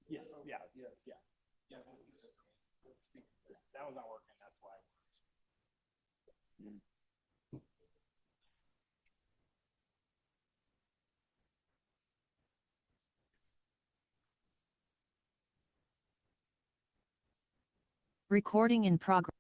Yes, yeah, yeah, yeah. Yeah. That was not working, that's why. Recording in progress.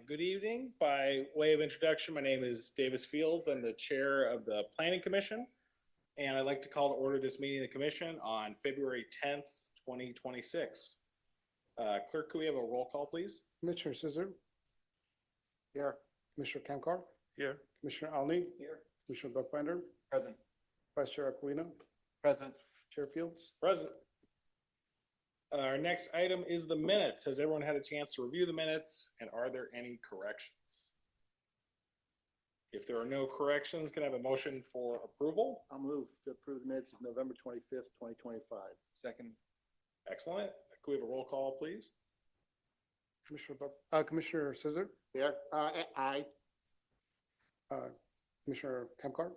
Good evening. By way of introduction, my name is Davis Fields. I'm the chair of the Planning Commission, and I'd like to call to order this meeting of the commission on February 10th, 2026. Clerk, could we have a roll call, please? Commissioner Scissor. Here. Commissioner Kamkar. Here. Commissioner Alney. Here. Commissioner Buckbinder. Present. Vice Chair Aquilino. Present. Chair Fields. Present. Our next item is the minutes. Has everyone had a chance to review the minutes, and are there any corrections? If there are no corrections, can I have a motion for approval? I'll move to approve the minutes of November 25th, 2025. Second. Excellent. Could we have a roll call, please? Commissioner Scissor. Here. Aye. Commissioner Kamkar.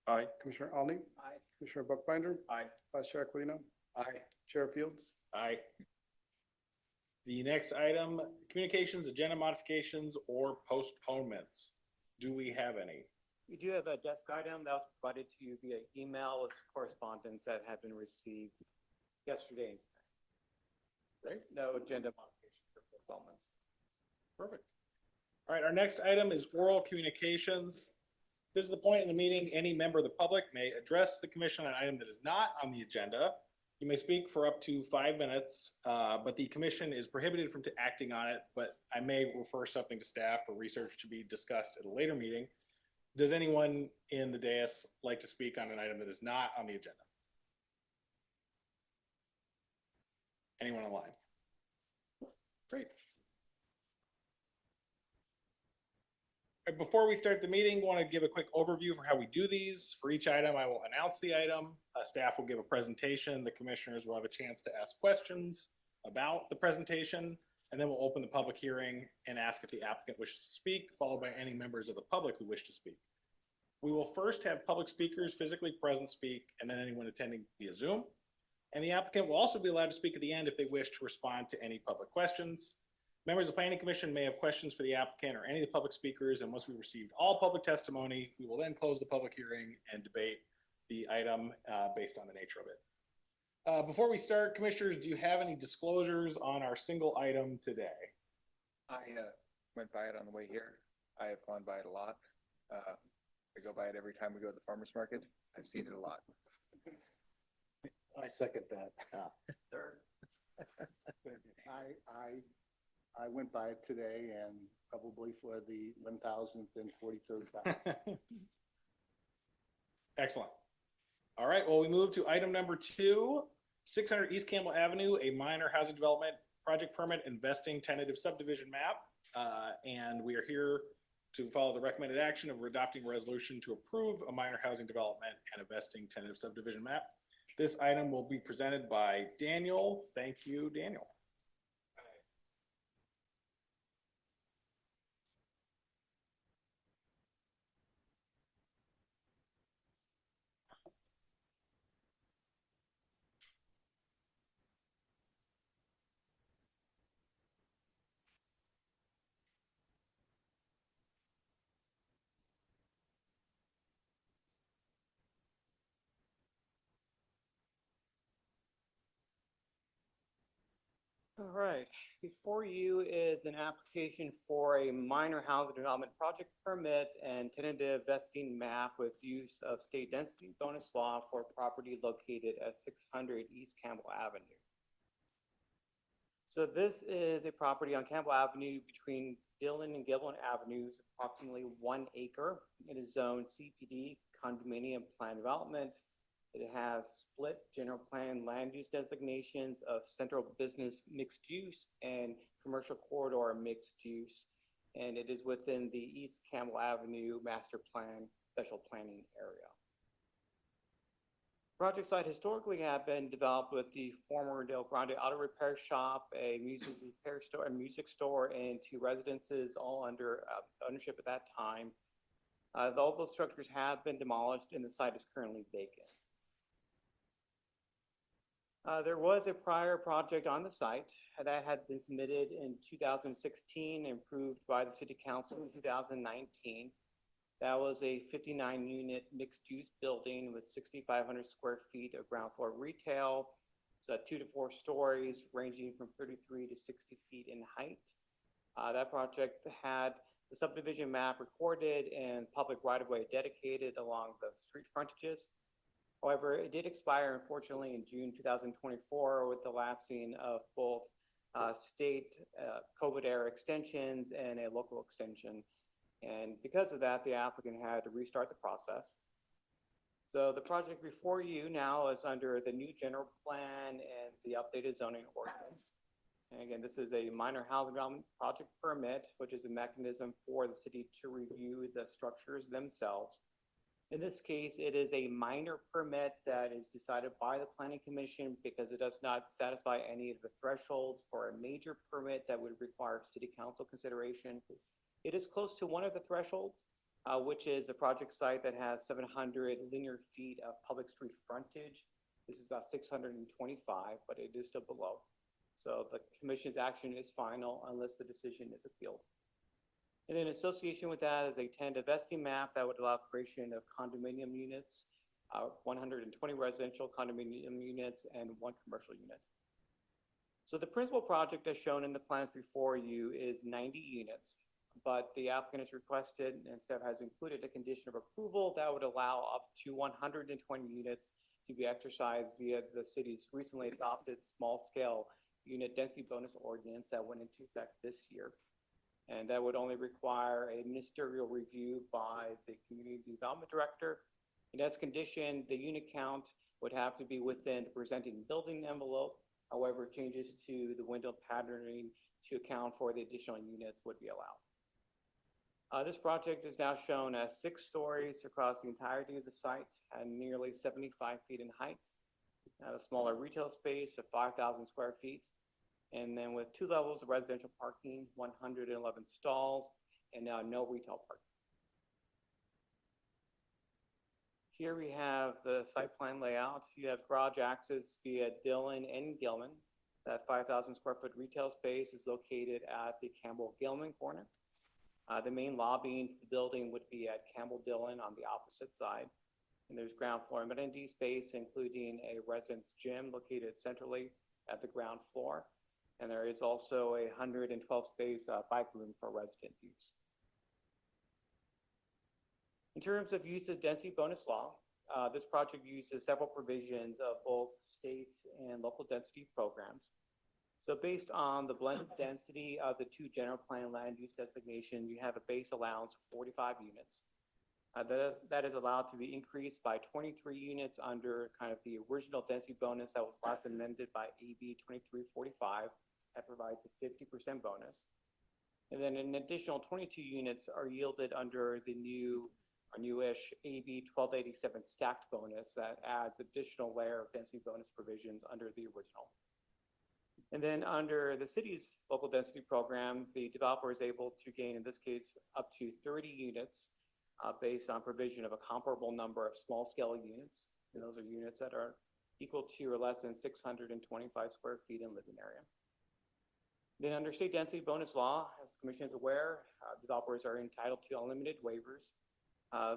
Aye. Commissioner Alney. Aye. Commissioner Buckbinder. Aye. Vice Chair Aquilino. Aye. Chair Fields. Aye. The next item, communications, agenda modifications, or postponements. Do we have any? We do have a desk item that was provided to you via email with correspondence that had been received yesterday. Great. No agenda modifications or postponements. Perfect. All right, our next item is oral communications. This is the point in the meeting any member of the public may address the commission on an item that is not on the agenda. You may speak for up to 5 minutes, but the commission is prohibited from acting on it, but I may refer something to staff for research to be discussed at a later meeting. Does anyone in the dais like to speak on an item that is not on the agenda? Anyone online? Great. Before we start the meeting, I want to give a quick overview for how we do these. For each item, I will announce the item. Staff will give a presentation. The commissioners will have a chance to ask questions about the presentation, and then we'll open the public hearing and ask if the applicant wishes to speak, followed by any members of the public who wish to speak. We will first have public speakers physically present speak, and then anyone attending via Zoom. And the applicant will also be allowed to speak at the end if they wish to respond to any public questions. Members of the Planning Commission may have questions for the applicant or any of the public speakers, and once we've received all public testimony, we will then close the public hearing and debate the item based on the nature of it. Before we start, commissioners, do you have any disclosures on our single item today? I went by it on the way here. I have gone by it a lot. I go by it every time we go to the farmer's market. I've seen it a lot. I second that. Third. I went by it today and probably for the 1,000th and 43rd time. Excellent. All right, well, we move to item number 2, 600 East Campbell Avenue, a minor housing development project permit investing tentative subdivision map. And we are here to follow the recommended action of adopting a resolution to approve a minor housing development and investing tentative subdivision map. This item will be presented by Daniel. Thank you, Daniel. All right, before you is an application for a minor housing development project permit and tentative vesting map with use of state density bonus law for property located at 600 East Campbell Avenue. So this is a property on Campbell Avenue between Dillon and Gilman Avenues, approximately 1 acre. It is zoned CPD condominium plan development. It has split general plan land use designations of central business mixed use and commercial corridor mixed use. And it is within the East Campbell Avenue master plan special planning area. Project site historically had been developed with the former Del Grande Auto Repair Shop, a music repair store, a music store, and 2 residences, all under ownership at that time. All those structures have been demolished and the site is currently vacant. There was a prior project on the site that had been submitted in 2016 and approved by the City Council in 2019. That was a 59-unit mixed-use building with 6,500 square feet of ground floor retail. So 2 to 4 stories ranging from 33 to 60 feet in height. That project had the subdivision map recorded and public right-of-way dedicated along the street frontages. However, it did expire, unfortunately, in June 2024 with the lapsing of both state COVID-era extensions and a local extension. And because of that, the applicant had to restart the process. So the project before you now is under the new general plan and the updated zoning ordinance. And again, this is a minor housing development project permit, which is a mechanism for the city to review the structures themselves. In this case, it is a minor permit that is decided by the Planning Commission because it does not satisfy any of the thresholds for a major permit that would require city council consideration. It is close to one of the thresholds, which is a project site that has 700 linear feet of public street frontage. This is about 625, but it is still below. So the commission's action is final unless the decision is appealed. And in association with that is a tentative vesting map that would allow creation of condominium units, 120 residential condominium units, and 1 commercial unit. So the principal project as shown in the plans before you is 90 units, but the applicant has requested and staff has included a condition of approval that would allow up to 120 units to be exercised via the city's recently adopted small-scale unit density bonus ordinance that went into effect this year. And that would only require a ministerial review by the community development director. And as conditioned, the unit count would have to be within the presenting building envelope. However, changes to the window patterning to account for the additional units would be allowed. This project is now shown as 6 stories across the entirety of the site and nearly 75 feet in height. A smaller retail space of 5,000 square feet. And then with 2 levels of residential parking, 111 stalls, and now no retail parking. Here we have the site plan layout. You have garage access via Dillon and Gilman. That 5,000 square foot retail space is located at the Campbell-Gilman corner. The main lobby into the building would be at Campbell-Dillon on the opposite side. And there's ground floor amenity space, including a residence gym located centrally at the ground floor. And there is also a 112 space bike room for resident use. In terms of use of density bonus law, this project uses several provisions of both state and local density programs. So based on the blended density of the 2 general plan land use designations, you have a base allowance of 45 units. That is allowed to be increased by 23 units under kind of the original density bonus that was last amended by AB 2345. that provides a 50% bonus. And then an additional 22 units are yielded under the newish AB 1287 stacked bonus that adds additional layer of density bonus provisions under the original. And then under the city's local density program, the developer is able to gain, in this case, up to 30 units based on provision of a comparable number of small scale units. And those are units that are equal to or less than 625 square feet in living area. Then under state density bonus law, as the commission is aware, developers are entitled to unlimited waivers.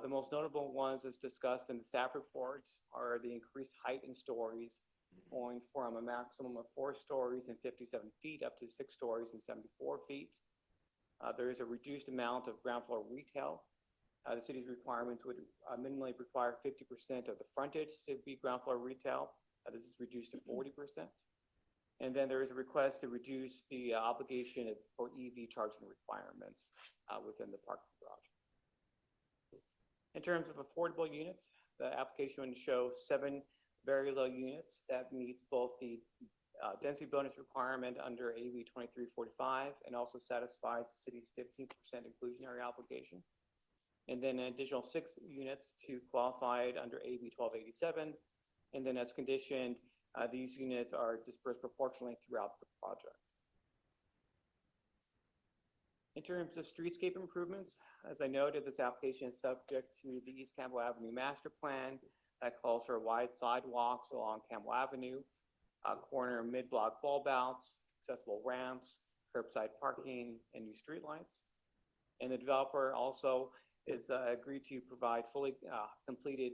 The most notable ones, as discussed in the staff reports, are the increased height in stories, going from a maximum of 4 stories and 57 feet up to 6 stories and 74 feet. There is a reduced amount of ground floor retail. The city's requirements would minimally require 50% of the frontage to be ground floor retail. This is reduced to 40%. And then there is a request to reduce the obligation for EV charging requirements within the parking garage. In terms of affordable units, the application would show 7 very low units that meets both the density bonus requirement under AB 2345 and also satisfies the city's 15% inclusionary obligation. And then an additional 6 units to qualify under AB 1287. And then as conditioned, these units are dispersed proportionally throughout the project. In terms of streetscape improvements, as I noted, this application is subject to the East Campbell Avenue Master Plan that calls for wide sidewalks along Campbell Avenue, corner and mid-block bulb outs, accessible ramps, curbside parking, and new streetlights. And the developer also is agreed to provide fully completed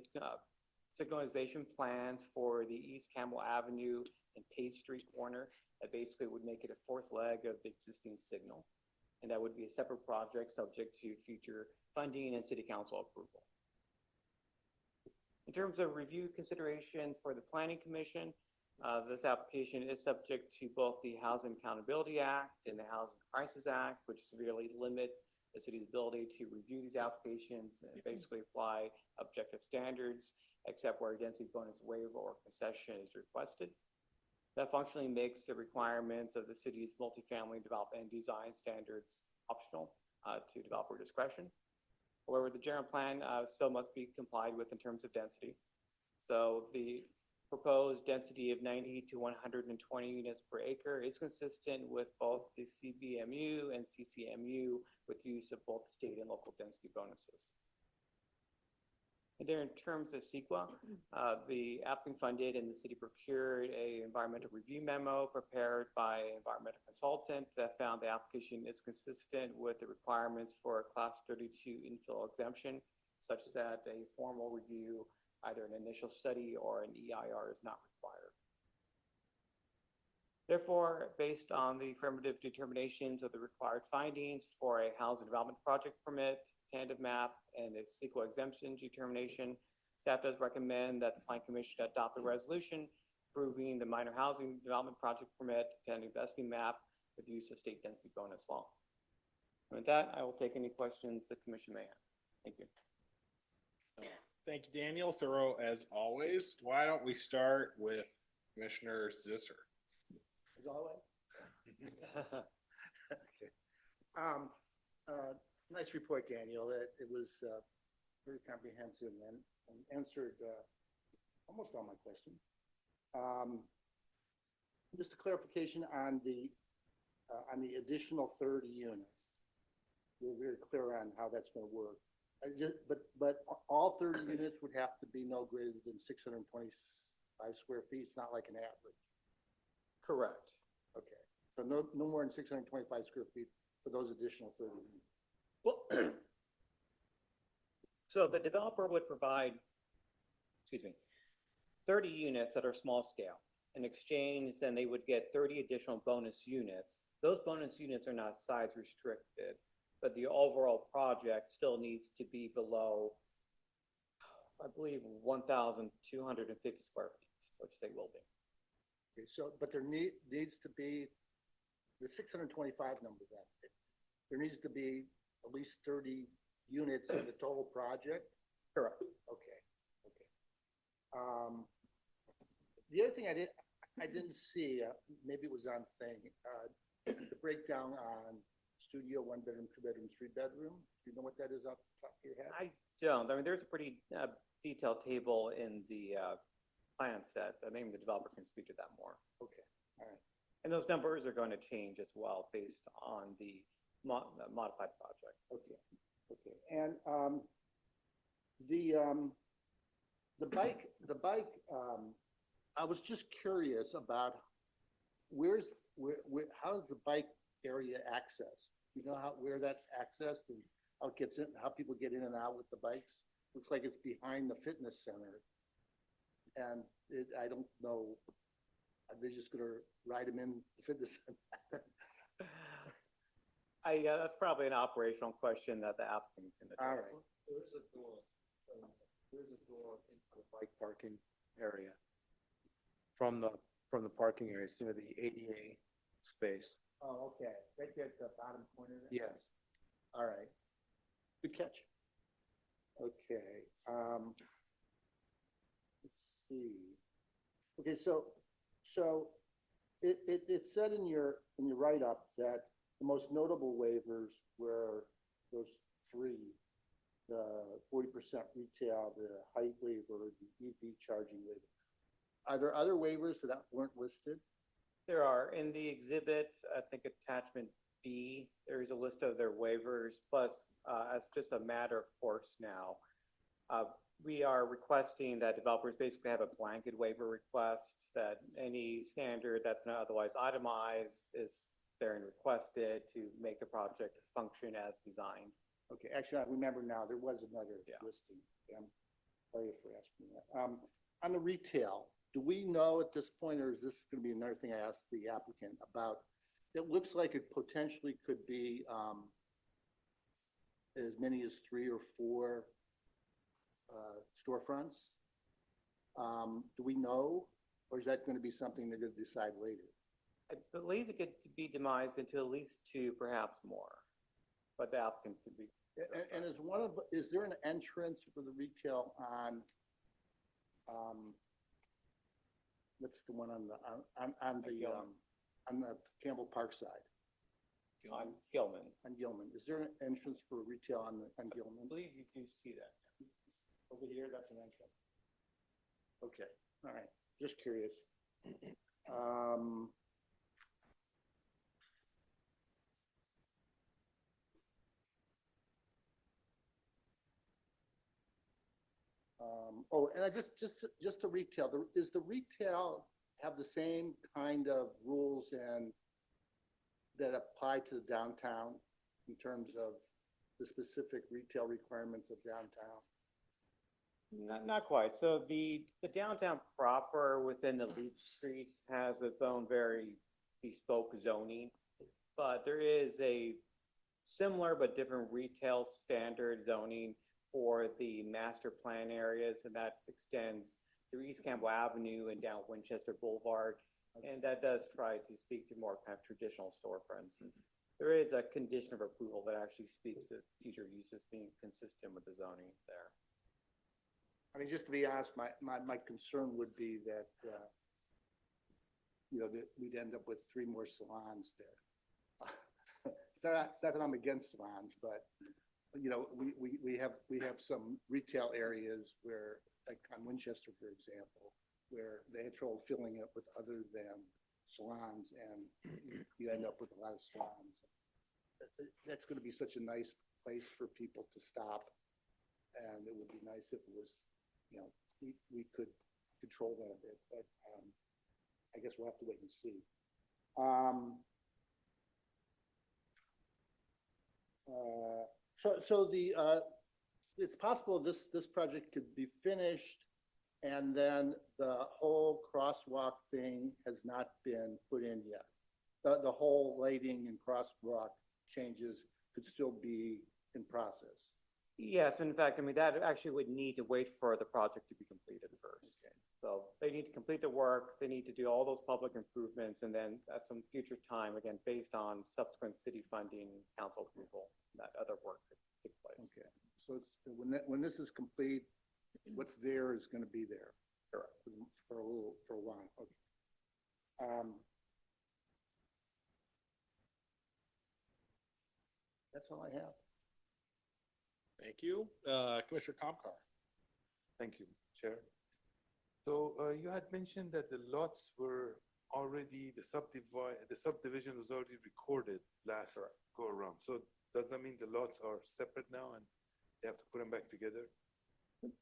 signalization plans for the East Campbell Avenue and Page Street corner that basically would make it a 4th leg of the existing signal. And that would be a separate project subject to future funding and city council approval. In terms of review considerations for the Planning Commission, this application is subject to both the Housing Accountability Act and the Housing Crisis Act, which severely limit the city's ability to review these applications and basically apply objective standards, except where a density bonus waiver or concession is requested. That functionally makes the requirements of the city's multifamily development and design standards optional to developer discretion. However, the general plan still must be complied with in terms of density. So the proposed density of 90 to 120 units per acre is consistent with both the CBMU and CCMU with use of both state and local density bonuses. And there, in terms of CEQA, the applicant funded and the city procured an environmental review memo prepared by an environmental consultant that found the application is consistent with the requirements for a Class 32 infill exemption, such that a formal review, either an initial study or an EIR, is not required. Therefore, based on the affirmative determinations of the required findings for a housing development project permit, tentative map, and a CEQA exemption determination, staff does recommend that the Planning Commission adopt a resolution approving the minor housing development project permit, tentative vesting map with use of state density bonus law. And with that, I will take any questions the commission may have. Thank you. Thank you, Daniel. Thorough as always. Why don't we start with Commissioner Zisser? As always. Okay. Nice report, Daniel. It was very comprehensive and answered almost all my questions. Just a clarification on the additional 30 units. We're very clear on how that's going to work. But all 30 units would have to be no greater than 625 square feet. It's not like an average. Correct. Okay. So no more than 625 square feet for those additional 30 units. Well, so the developer would provide, 30 units that are small scale. In exchange, then they would get 30 additional bonus units. Those bonus units are not size restricted, but the overall project still needs to be below, I believe, 1,250 square feet, which they will be. Okay, so, but there needs to be the 625 number then. There needs to be at least 30 units in the total project? Correct. Okay, okay. The other thing I I didn't see, maybe it was on thing, the breakdown on studio, 1 bedroom, 2 bedroom, 3 bedroom. Do you know what that is off the top of your head? I don't. I mean, there's a pretty detailed table in the plan set, but maybe the developer can speak to that more. Okay, all right. And those numbers are going to change as well based on the modified project. Okay, okay, and the bike, I was just curious about where, how is the bike area accessed? You know where that's accessed and how it gets in, how people get in and out with the bikes? Looks like it's behind the fitness center. And I don't know, are they just gonna ride them in the fitness center? That's probably an operational question that the applicant can address. All right. There's a door into the bike parking area from the parking area, so the ADA space. Oh, okay, right there at the bottom corner there? Yes. All right. Good catch. Okay, let's see. Okay, so it said in your write-up that the most notable waivers were those three, the 40% retail, the height waiver, the EV charging waiver. Are there other waivers that weren't listed? There are, in the exhibit, I think attachment B, there is a list of their waivers, plus as just a matter of course now, we are requesting that developers basically have a blanket waiver request, that any standard that's not otherwise itemized is there and requested to make the project function as designed. Okay, actually, I remember now, there was another Yeah. listing. Sorry for asking that. On the retail, do we know at this point, or is this gonna be another thing I asked the applicant about? It looks like it potentially could be, as many as 3 or 4 storefronts. Do we know, or is that gonna be something they're gonna decide later? I believe it could be demised into at least 2, perhaps more, but the applicant could be. And is there an entrance for the retail on, what's the one on the Campbell Park side, On Gilman. on Gilman? Is there an entrance for retail on I Gilman? believe you do see that. Over here, that's an entrance. Okay, all right, just curious. Oh, and I just the retail, is the retail have the same kind of rules and that apply to the downtown in terms of the specific retail requirements of downtown? Not quite. So the downtown proper within the loop streets has its own very bespoke zoning, but there is a similar but different retail standard zoning for the master plan areas, and that extends through East Campbell Avenue and down Winchester Boulevard. And that does try to speak to more kind of traditional storefronts. And there is a condition of approval that actually speaks to future uses being consistent with the zoning there. I mean, just to be honest, my concern would be that, that we'd end up with 3 more salons there. It's not that I'm against salons, but, we have some retail areas where, like on Winchester, for example, where they had trouble filling it with other than salons, and you end up with a lot of salons. That's going to be such a nice place for people to stop, and it would be nice if it was, we could control that a bit, but I guess we'll have to wait and see. It's possible this project could be finished, and then the whole crosswalk thing has not been put in yet. The whole lighting and crosswalk changes could still be in process. Yes, in fact, I mean, that actually would need to wait for the project to be completed first. Okay. So they need to complete the work, they need to do all those public improvements, and then at some future time, again, based on subsequent city funding, council approval, that other work could take place. Okay, so it's, when this is complete, what's there is gonna be there for a while. Okay. That's all I have. Thank you. Commissioner Tomcar. Thank you, Chair. So you had mentioned that the lots were already, the subdivision was already recorded last go around. So does that mean the lots are separate now and they have to put them back together?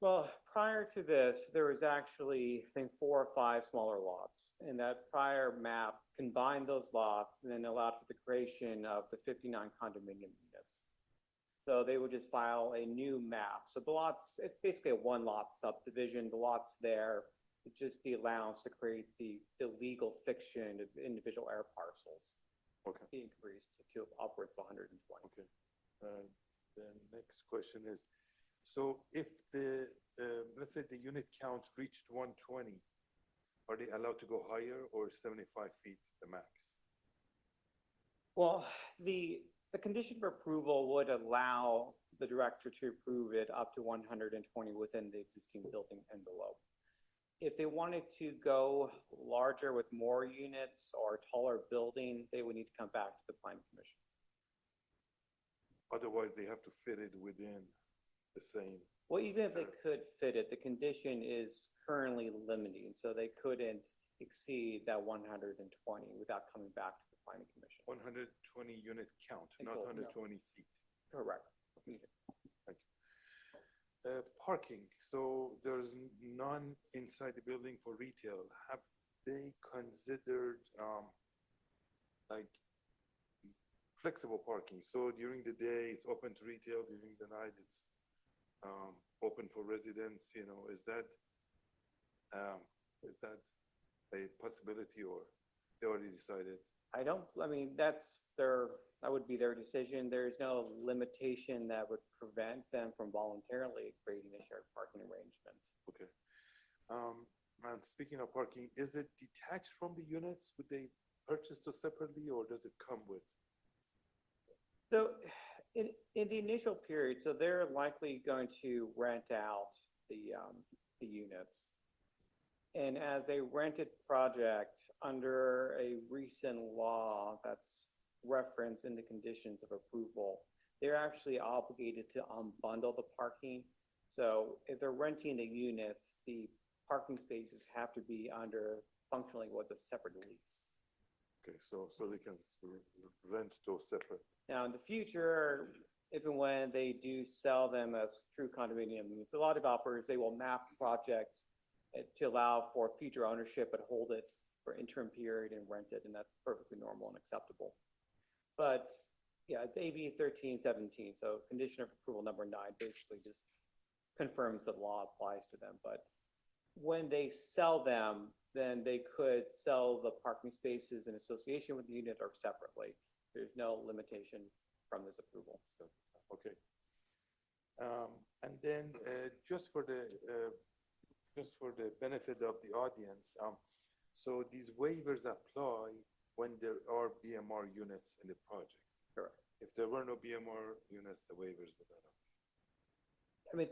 Well, prior to this, there was actually, I think, 4 or 5 smaller lots. And that prior map combined those lots and then allowed for the creation of the 59 condominium units. So they would just file a new map. So the lots, it's basically a 1-lot subdivision. The lots there, it's just the allowance to create the legal fiction of individual air parcels. Okay. Be increased to upwards of 120. Okay. The next question is, so if the, let's say the unit count reached 120, are they allowed to go higher or 75 feet the max? Well, the condition of approval would allow the director to approve it up to 120 within the existing building envelope. If they wanted to go larger with more units or taller building, they would need to come back to the planning commission. Otherwise, they have to fit it within the same. Well, even if they could fit it, the condition is currently limiting, so they couldn't exceed that 120 without coming back to the planning commission. 120 unit count, not Equal, 120 feet. Correct. Parking, so there's none inside the building for retail. Have they considered like flexible parking? So during the day, it's open to retail, during the night, it's open for residents, you know, is that a possibility or they already decided? I mean, that would be their decision. There's no limitation that would prevent them from voluntarily creating a shared parking arrangement. Okay. And speaking of parking, is it detached from the units? Would they purchase those separately or does it come with? So in the initial period, so they're likely going to rent out the units. And as a rented project under a recent law that's referenced in the conditions of approval, they're actually obligated to unbundle the parking. So if they're renting the units, the parking spaces have to be under functionally what's a separate lease. Okay, so they can rent those separate. Now, in the future, if and when they do sell them as true condominium units, a lot of developers, they will map the project to allow for future ownership, but hold it for interim period and rent it, and that's perfectly normal and acceptable. But yeah, it's AB 1317, so condition of approval number 9 basically just confirms that law applies to them. But when they sell them, then they could sell the parking spaces in association with the unit or separately. There's no limitation from this approval. So, okay. And then just for the benefit of the audience, so these waivers apply when there are BMR units in the project. Correct. If there were no BMR units, the waivers would not apply. I mean,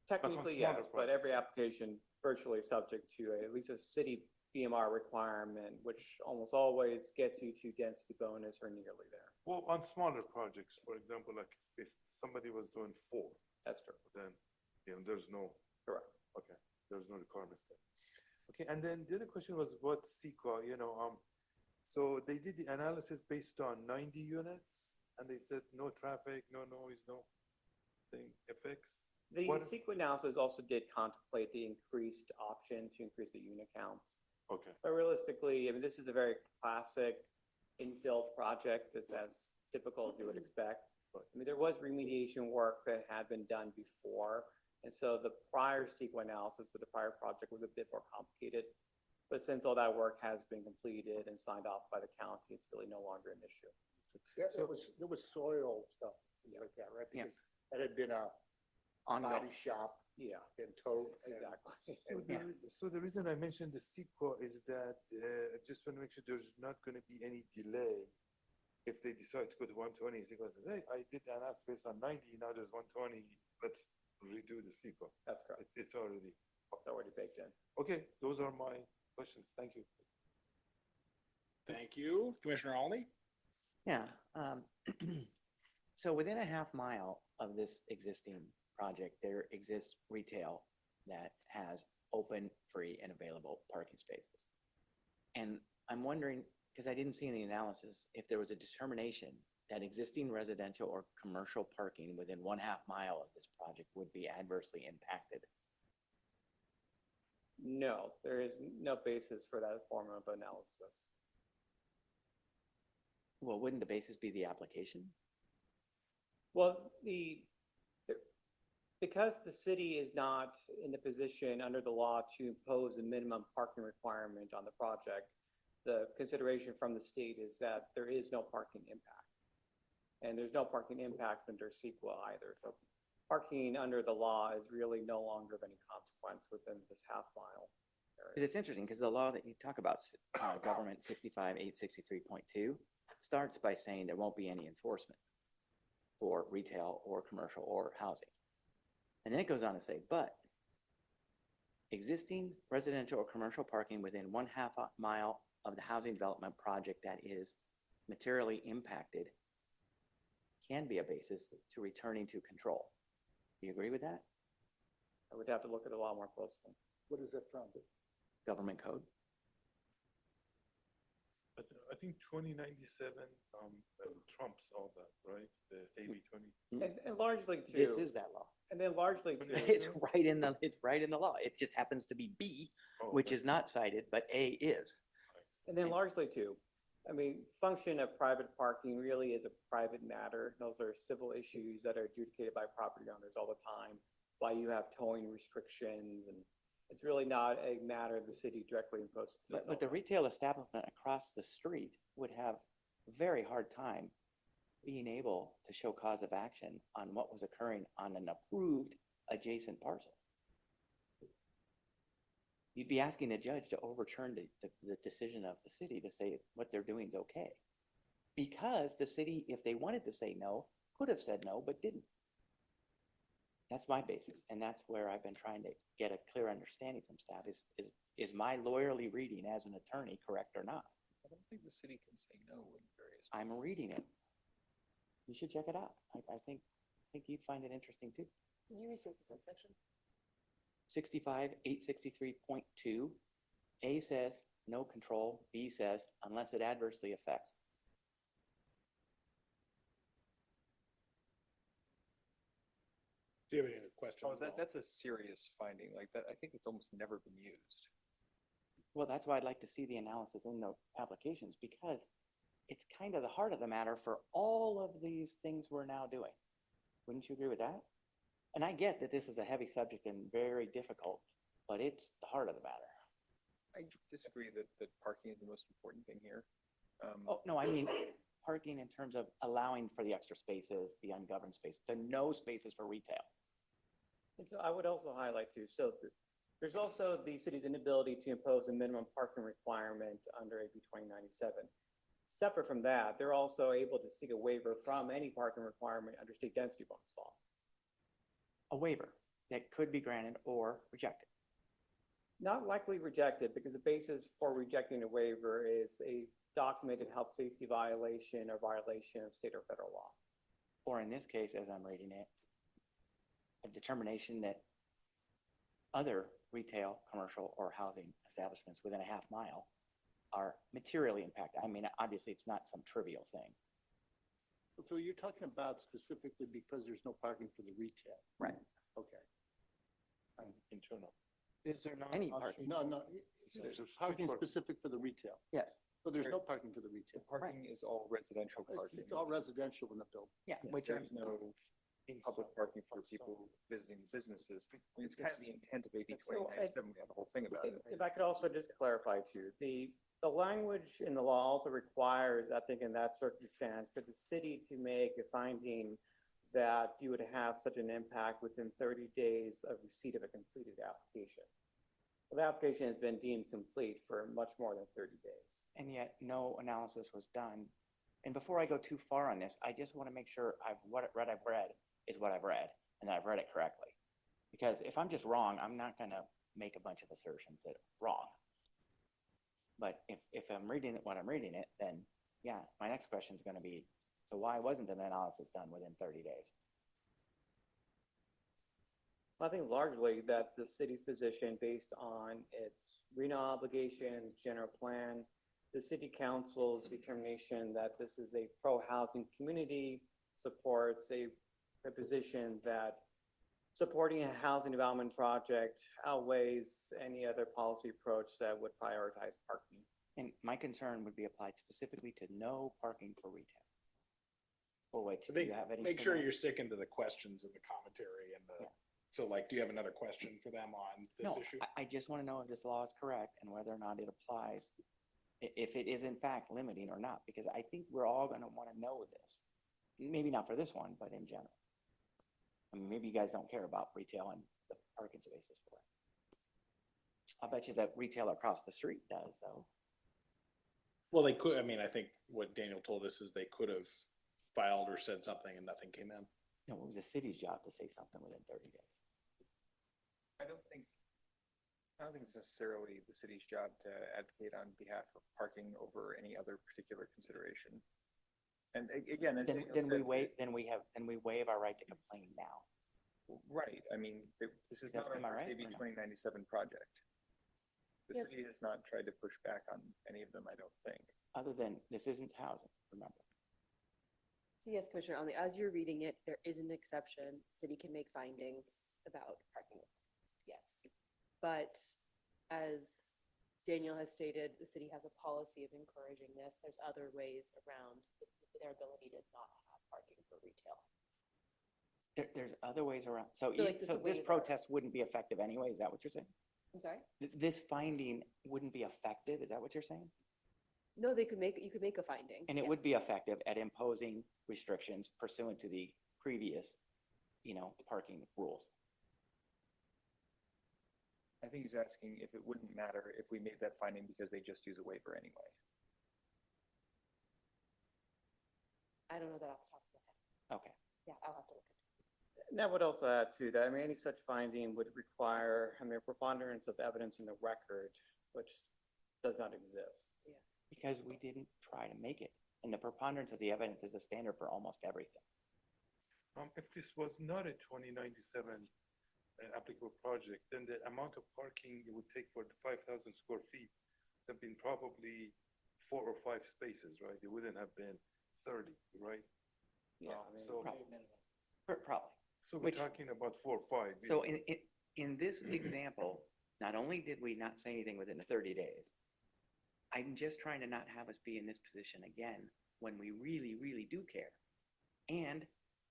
technically, smaller yes, but every projects. application virtually is subject to at least a city BMR requirement, which almost always gets you to density bonus or nearly there. Well, on smaller projects, for example, like if somebody was doing 4, That's true. then there's no. Correct. Okay, there's no requirements there. Okay, and then the other question was what CEQA, so they did the analysis based on 90 units, and they said no traffic, no noise, no thing effects. The What if- CEQA analysis also did contemplate the increased option to increase the unit count. Okay, But realistically, I mean, this is a very classic infill project, as typical as you would expect. Right. I mean, there was remediation work that had been done before, and so the prior CEQA analysis for the prior project was a bit more complicated. But since all that work has been completed and signed off by the county, it's really no longer an issue. Yeah, there was soil stuff, things like that, right? Yeah. Because that had been a body shop Yeah, and towed. exactly. so the reason I mentioned the CEQA is that I just want to make sure there's not going to be any delay if they decide to go to 120. CEQA says, hey, I did the analysis based on 90, now there's 120, let's redo the CEQA. That's correct. It's already. It's already baked in. Okay, those are my questions. Thank you. Thank you. Commissioner Alney? Yeah, so within a half mile of this existing project, there exists retail that has open, free, and available parking spaces. And I'm wondering, because I didn't see any analysis, if there was a determination that existing residential or commercial parking within 1/2 mile of this project would be adversely impacted. No, there is no basis for that form of analysis. Well, wouldn't the basis be the application? Well, because the city is not in a position under the law to impose a minimum parking requirement on the project, the consideration from the state is that there is no parking impact. And there's no parking impact under CEQA either. So parking under the law is really no longer of any consequence within this half mile Because area. it's interesting, because the law that you talk about, government 65-863.2, starts by saying there won't be any enforcement for retail or commercial or housing. And then it goes on to say, but existing residential or commercial parking within 1/2 mile of the housing development project that is materially impacted can be a basis to returning to control. Do you agree with that? I would have to look at the law more closely. What is that from? Government code? I think 2097 trumps all that, right? The AB 20. And largely too. This is that law. And then largely too. It's right in the law. It just happens to be B, Oh, which okay. is not cited, but A is. And then largely too, I mean, function of private parking really is a private matter. Those are civil issues that are adjudicated by property owners all the time. Why you have towing restrictions, and it's really not a matter the city directly imposes. But the retail establishment across the street would have a very hard time being able to show cause of action on what was occurring on an approved adjacent parcel. You'd be asking the judge to overturn the decision of the city to say what they're doing is okay. Because the city, if they wanted to say no, could have said no, but didn't. That's my basis, and that's where I've been trying to get a clear understanding from staff. Is my lawyerly reading as an attorney correct or not? I don't think the city can say no in various. I'm cases. reading it. You should check it out. I think you'd find it interesting too. Can you restate the section? 65-863.2. A says no control. B says unless it adversely affects. Do you have any other questions? Oh, that's a serious finding. Like that, I think it's almost never been used. Well, that's why I'd like to see the analysis in the applications, because it's kind of the heart of the matter for all of these things we're now doing. Wouldn't you agree with that? And I get that this is a heavy subject and very difficult, but it's the heart of the matter. I disagree that parking is the most important thing here. Oh, no, I mean parking in terms of allowing for the extra spaces, the ungoverned space, the no spaces for retail. And so I would also highlight too, so there's also the city's inability to impose a minimum parking requirement under AB 2097. Separate from that, they're also able to seek a waiver from any parking requirement under state density bonus law. A waiver that could be granted or rejected. Not likely rejected, because the basis for rejecting a waiver is a documented health safety violation or violation of state or federal law. Or in this case, as I'm reading it, a determination that other retail, commercial, or housing establishments within a half mile are materially impacted. I mean, obviously, it's not some trivial thing. So you're talking about specifically because there's no parking for the retail? Right. Okay. Internal. Is there not? Any on parking. street- No, There's there's street parking parking. specific for the retail. Yes. So there's no parking for the retail. The parking is all residential parking. It's all residential in the building. Yeah. Which there's no public parking for people visiting businesses. I mean, it's kind of the intent of AB So, 2097. We have a whole thing about it. If I could also just clarify too, the language in the law also requires, I think in that circumstance, for the city to make a finding that you would have such an impact within 30 days of receipt of a completed application. Well, the application has been deemed complete for much more than 30 days. And yet no analysis was done. And before I go too far on this, I just want to make sure what I've read is what I've read, and that I've read it correctly. Because if I'm just wrong, I'm not going to make a bunch of assertions that are wrong. But if I'm reading it, when I'm reading it, then yeah, my next question is gonna be, so why wasn't an analysis done within 30 days? I think largely that the city's position based on its RENA obligations, general plan, the city council's determination that this is a pro-housing community supports a position that supporting a housing development project outweighs any other policy approach that would prioritize parking. And my concern would be applied specifically to no parking for retail. Or wait, So do you have any? make sure similar- you're sticking to the questions and the commentary and the, Yeah. so like, do you have another question for them on this No, issue? I just want to know if this law is correct and whether or not it applies, if it is in fact limiting or not, because I think we're all going to want to know this. Maybe not for this one, but in general. I mean, maybe you guys don't care about retail and the parking spaces for it. I'll bet you that retail across the street does, though. Well, they could, I mean, I think what Daniel told us is they could have filed or said something and nothing came in. No, it was the city's job to say something within 30 days. I don't think it's necessarily the city's job to advocate on behalf of parking over any other particular consideration. And again, as Daniel Then we said, waive, then we waive our right to complain now. right, I mean, this is not our Am I first right AB or no? 2097 project. The Yes. city has not tried to push back on any of them, I don't think. Other than, this isn't housing, remember. So yes, Commissioner Only, as you're reading it, there is an exception. City can make findings about parking. Yes. But as Daniel has stated, the city has a policy of encouraging this. There's other ways around their ability to not have parking for retail. There's other ways around, so, So, like, so the this waiver. protest wouldn't be effective anyway, is that what you're saying? I'm sorry? This finding wouldn't be effective, is that what you're saying? No, you could make a finding. And it would yes. be effective at imposing restrictions pursuant to the previous, parking rules. I think he's asking if it wouldn't matter if we made that finding because they just use a waiver anyway. I don't know that off the top of my head. Okay, Yeah, I'll have to look at it. And that would also add to that, I mean, any such finding would require, I mean, preponderance of evidence in the record, which does not exist. because we didn't try to make it. And the preponderance of the evidence is a standard for almost everything. If this was not a 2097 applicable project, then the amount of parking it would take for the 5,000 square feet have been probably 4 or 5 spaces, right? It wouldn't have been 30, right? Yeah, I mean, So, Probably. so we're which- talking about 4 or 5. So in this example, not only did we not say anything within the 30 days, I'm just trying to not have us be in this position again when we really, really do care. And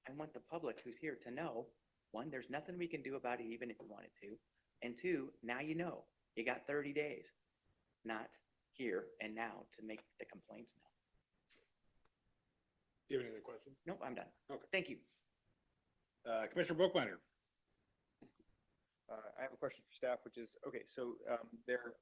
I want the public who's here to know, one, there's nothing we can do about it even if we wanted to. And two, now you know, you got 30 days, not here and now to make the complaints now. Do you have any other questions? Nope, I'm done. Okay. Thank you. Commissioner Bookbinder. I have a question for staff, which is, okay, so they're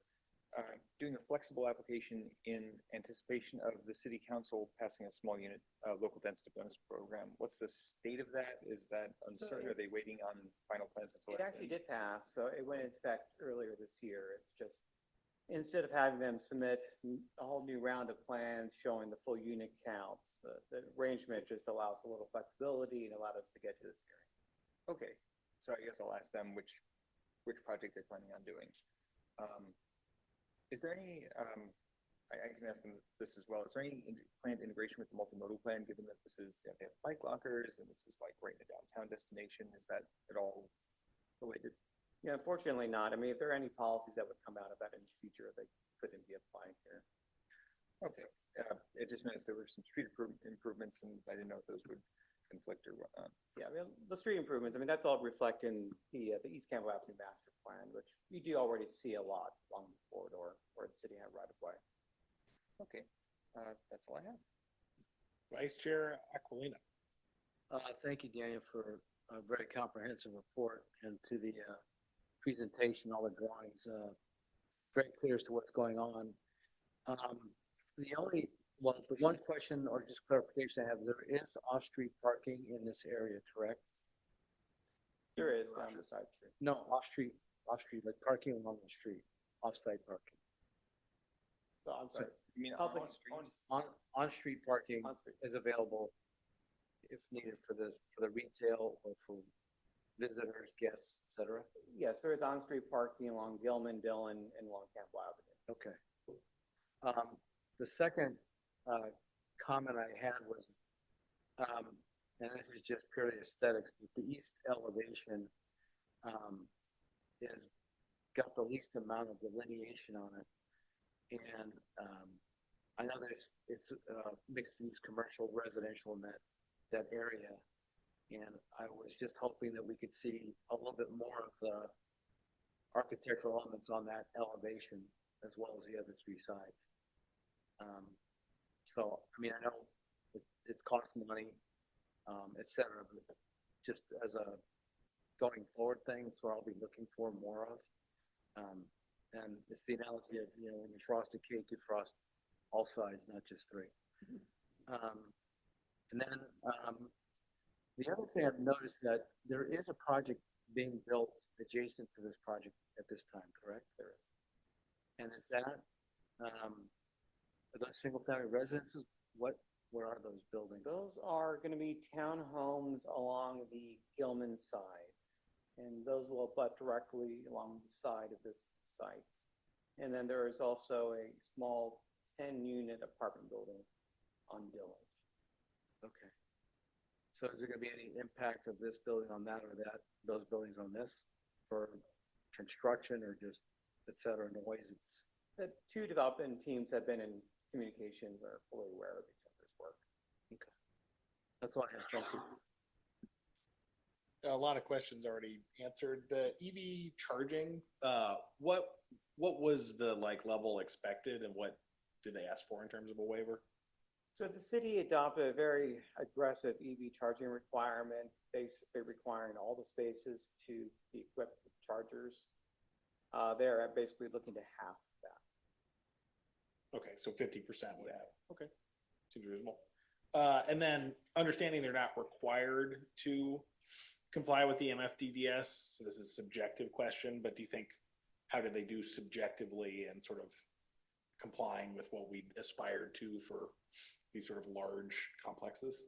doing a flexible application in anticipation of the city council passing a small unit local density bonus program. What's the state of that? Is that uncertain? Are they waiting on final plans until It that's actually in? did pass, so it went into effect earlier this year. It's just, instead of having them submit a whole new round of plans showing the full unit counts, the arrangement just allows a little flexibility and allowed us to get to this hearing. Okay, so I guess I'll ask them which project they're planning on doing. Is there any, I can ask them this as well, is there any planned integration with the multimodal plan, given that this is, they have bike lockers and this is like right in a downtown destination? Is that at all related? Yeah, unfortunately not. I mean, if there are any policies that would come out of that in the future, they couldn't be applied here. Okay, I just noticed there were some street improvements and I didn't know if those would conflict or whatnot. Yeah, I mean, the street improvements, I mean, that's all reflected in the East Campbell Avenue Master Plan, which you do already see a lot along the corridor where it's sitting at right of way. Okay, that's all I have. Vice Chair Aquilina. Thank you, Daniel, for a very comprehensive report and to the presentation, all the drawings, very clear as to what's going on. The one question or just clarification I have, there is off-street parking in this area, correct? There is down the side street. No, off-street, like parking along the street, off-site parking. So I'm sorry. You mean Public- on streets? On-street parking On-street. is available if needed for the retail or for visitors, guests, et cetera? Yes, there is on-street parking along Gilman, Dillon, and along Campbell Avenue. Okay. The second, comment I had was, and this is just purely aesthetics, but the east elevation, is got the least amount of delineation on it. And, I know it's mixed use, commercial, residential in that area. And I was just hoping that we could see a little bit more of the architectural elements on that elevation as well as the other three sides. So, I mean, I know it's cost money, et cetera, but just as a going forward thing, it's what I'll be looking for more of. And it's the analogy of, you know, when you frost a cake, you frost all sides, not just three. And then, the other thing I've noticed that there is a project being built adjacent to this project at this time, correct? There is. And is that, are those single family residences? What are those buildings? Those are going to be townhomes along the Gilman side. And those will butt directly along the side of this site. And then there is also a small 10-unit apartment building on Dillon. Okay. So is there gonna be any impact of this building on that or that, those buildings on this for construction or just et cetera, noise? It's, The two development teams have been in communications, are fully aware of each other's work. that's all I have. Thank you. A lot of questions already answered. The EV charging, what was the like level expected and what did they ask for in terms of a waiver? So the city adopted a very aggressive EV charging requirement, basically requiring all the spaces to be equipped with chargers. They're basically looking to half that. Okay, so 50% would have, okay, seems reasonable. And then understanding they're not required to comply with the MFDDS, so this is a subjective question, but do you think, how did they do subjectively and sort of complying with what we aspired to for these sort of large complexes?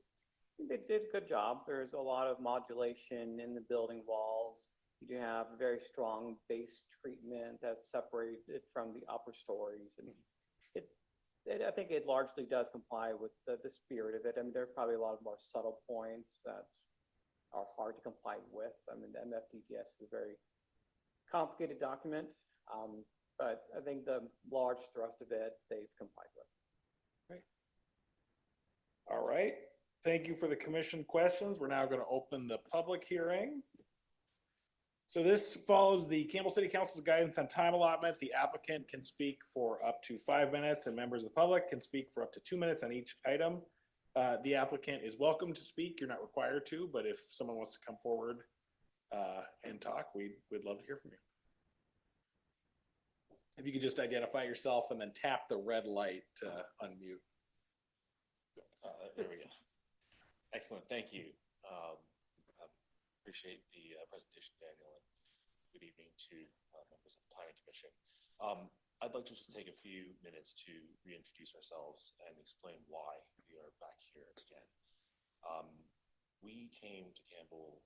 They did a good job. There's a lot of modulation in the building walls. You do have a very strong base treatment that's separated from the upper stories. And I think it largely does comply with the spirit of it. I mean, there are probably a lot of more subtle points that are hard to comply with. I mean, the MFDDS is a very complicated document, but I think the large thrust of it, they've complied with. All right, thank you for the commission questions. We're now going to open the public hearing. So this follows the Campbell City Council's guidance on time allotment. The applicant can speak for up to 5 minutes and members of the public can speak for up to 2 minutes on each item. The applicant is welcome to speak. You're not required to, but if someone wants to come forward and talk, we'd love to hear from you. If you could just identify yourself and then tap the red light to unmute. There we go. Excellent, thank you. Appreciate the presentation, Daniel, and good evening to members of the Planning Commission. I'd like to just take a few minutes to reintroduce ourselves and explain why we are back here again. We came to Campbell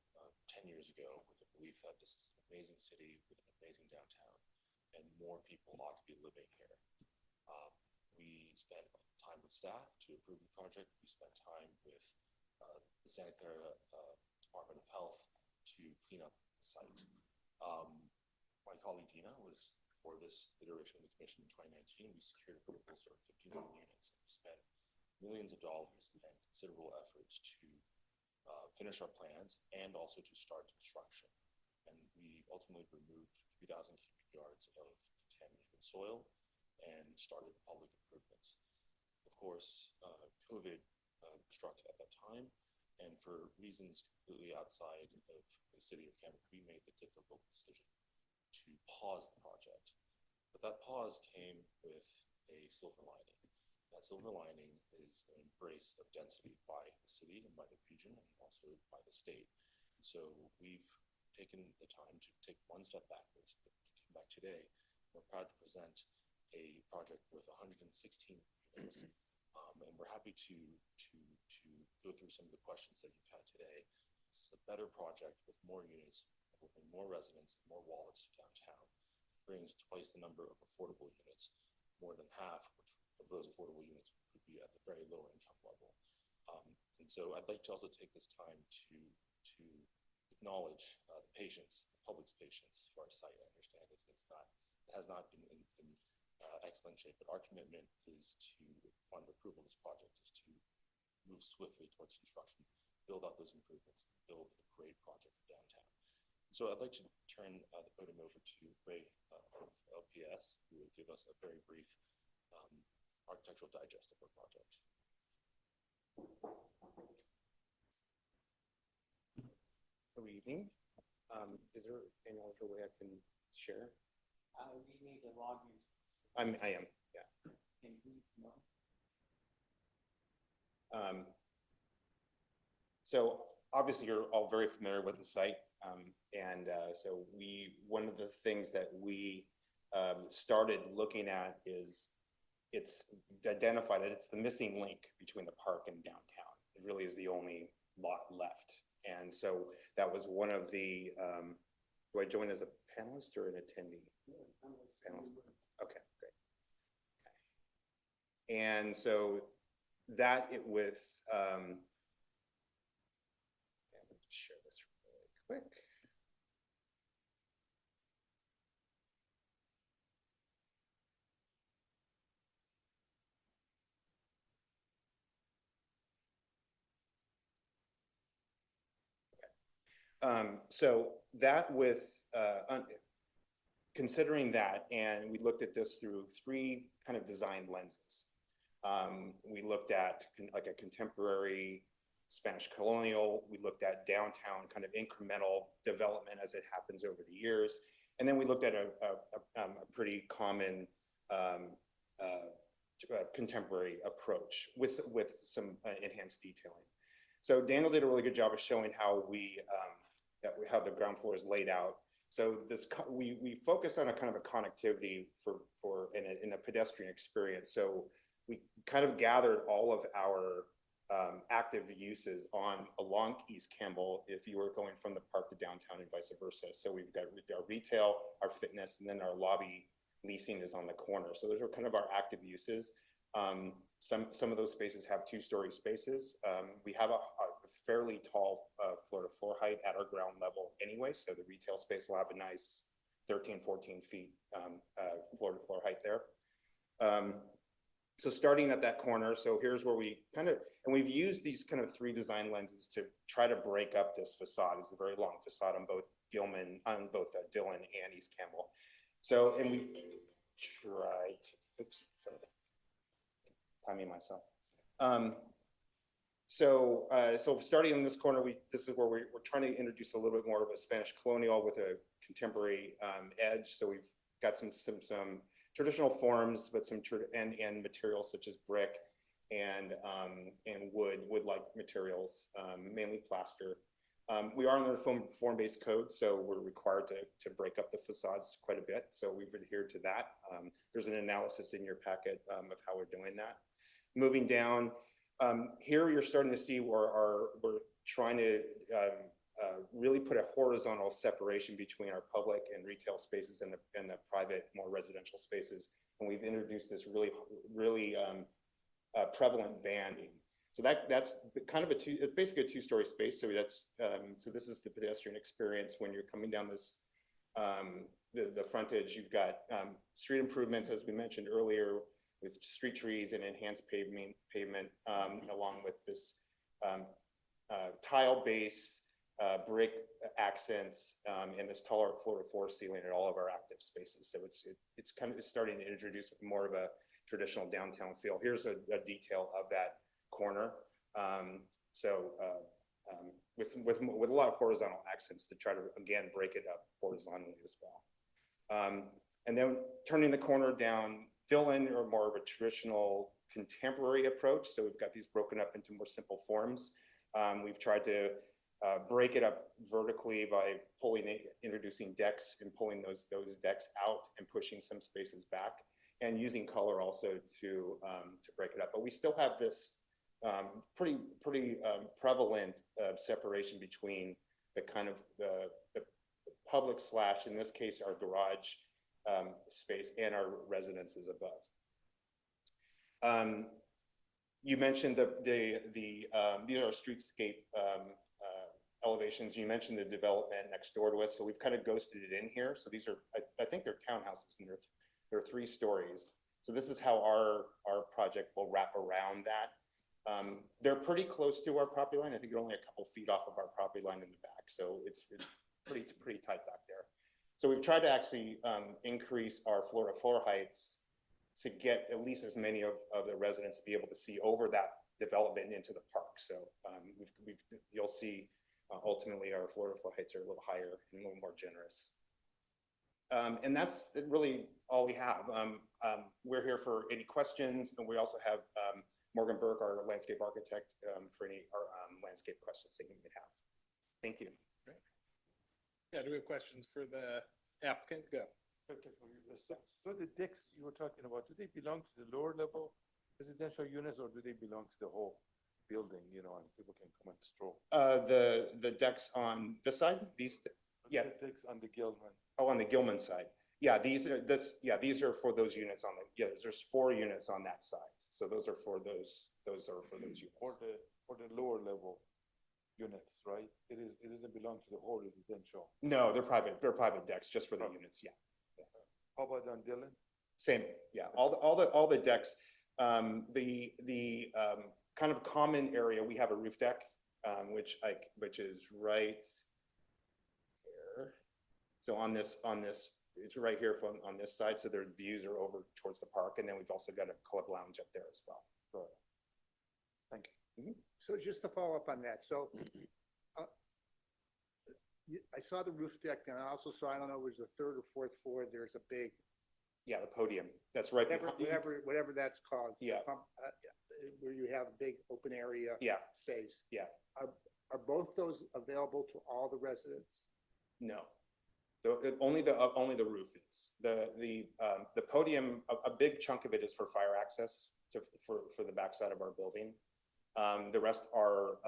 10 years ago with the belief that this is an amazing city with an amazing downtown and more people ought to be living here. We spent time with staff to approve the project. We spent time with the Santa Clara Department of Health to clean up the site. My colleague Gina was for this iteration of the commission in 2019. We secured approvals for 59 units. We spent millions of dollars and considerable efforts to finish our plans and also to start construction. And we ultimately removed 3,000 cubic yards of contaminated soil and started public improvements. Of course, COVID struck at that time, and for reasons completely outside of the city of Campbell, we made the difficult decision to pause the project. But that pause came with a silver lining. That silver lining is an embrace of density by the city and by the region and also by the state. So we've taken the time to take one step backwards, but to come back today, we're proud to present a project with 116 units. And we're happy to go through some of the questions that you've had today. This is a better project with more units, will bring more residents, more wallets to downtown. Brings twice the number of affordable units, more than half of those affordable units would be at the very low income level. And so I'd like to also take this time to acknowledge the patience, the public's patience for our site. I understand it has not been in excellent shape, but our commitment is to, upon the approval of this project, is to move swiftly towards construction, build out those improvements, build a great project for downtown. So I'd like to turn the podium over to Ray of LPS, who will give us a very brief architectural digest of our project. Good evening. Is there any other way I can share? We need to log you. I am, yeah. Can you know? So obviously you're all very familiar with the site. So one of the things that we started looking at is it's identified that it's the missing link between the park and downtown. It really is the only lot left. And so that was one of the, do I join as a panelist or an attendee? Panelist. Okay, great. Okay. And so that it with, let me just share this really quick. So that with, considering that, and we looked at this through three kind of design lenses. We looked at like a contemporary Spanish colonial, we looked at downtown kind of incremental development as it happens over the years. And then we looked at a pretty common contemporary approach with some enhanced detailing. So Daniel did a really good job of showing how how the ground floor is laid out. So we focused on a kind of a connectivity in a pedestrian experience. So we kind of gathered all of our active uses along East Campbell if you were going from the park to downtown and vice versa. So we've got our retail, our fitness, and then our lobby leasing is on the corner. So those are kind of our active uses. Some of those spaces have two-story spaces. We have a fairly tall floor-to-floor height at our ground level anyway, so the retail space will have a nice 13, 14 feet floor-to-floor height there. So starting at that corner, so here's where we and we've used these kind of three design lenses to try to break up this facade. It's a very long facade on both Dillon and East Campbell. So, and we've tried, oops, sorry, timing myself. So starting in this corner, this is where we're trying to introduce a little bit more of a Spanish colonial with a contemporary edge. So we've got some traditional forms, but and materials such as brick and wood-like materials, mainly plaster. We are under form-based code, so we're required to break up the facades quite a bit. So we've adhered to that. There's an analysis in your packet of how we're doing that. Moving down, here you're starting to see where we're trying to really put a horizontal separation between our public and retail spaces and the private, more residential spaces. And we've introduced this really prevalent banding. So that's kind of it's basically a two-story space. So so this is the pedestrian experience when you're coming down this, the frontage. You've got street improvements, as we mentioned earlier, with street trees and enhanced pavement along with this tile base, brick accents, and this taller floor-to-floor ceiling at all of our active spaces. So it's kind of starting to introduce more of a traditional downtown feel. Here's a detail of that corner. With a lot of horizontal accents to try to again break it up horizontally as well. And then turning the corner down Dillon, or more of a traditional contemporary approach. So we've got these broken up into more simple forms. We've tried to break it up vertically by introducing decks and pulling those decks out and pushing some spaces back. and using color also to break it up. But we still have this pretty prevalent separation between the kind of the public slash, in this case, our garage space and our residences above. You mentioned these are streetscape elevations. You mentioned the development next door to us, so we've kind of ghosted it in here. So these are, I think they're townhouses, and they're 3 stories. So this is how our project will wrap around that. They're pretty close to our property line. I think they're only a couple feet off of our property line in the back, so it's pretty tight back there. So we've tried to actually increase our floor-to-floor heights to get at least as many of the residents to be able to see over that development into the park. So you'll see ultimately our floor-to-floor heights are a little higher and a little more generous. And that's really all we have. We're here for any questions, and we also have Morgan Burke, our landscape architect, for any landscape questions that you may have. Thank you. Yeah, do we have questions for the applicant? Go. So the decks you were talking about, do they belong to the lower level residential units, or do they belong to the whole building, you know, and people can come and stroll? The decks on this side, yeah. The decks on the Gilman. Oh, on the Gilman side. Yeah, these are for those units on the, there's 4 units on that side. So those are for those units. For the lower level units, right? It doesn't belong to the whole residential. No, they're private decks just for the units, yeah. How about on Dillon? Same, yeah. All the decks, the kind of common area, we have a roof deck, which is right here. So on this, it's right here on this side. So their views are over towards the park, and then we've also got a club lounge up there as well. Right. Thank you. So just to follow up on that, so I saw the roof deck, and I also saw, I don't know, it was the 3rd or 4th floor, there's a big, Yeah, the podium. That's right behind. whatever that's called. Yeah. Where you have a big open area. Yeah. Space. Yeah. Are both those available to all the residents? No. Only the roof is. The podium, a big chunk of it is for fire access for the backside of our building. The rest are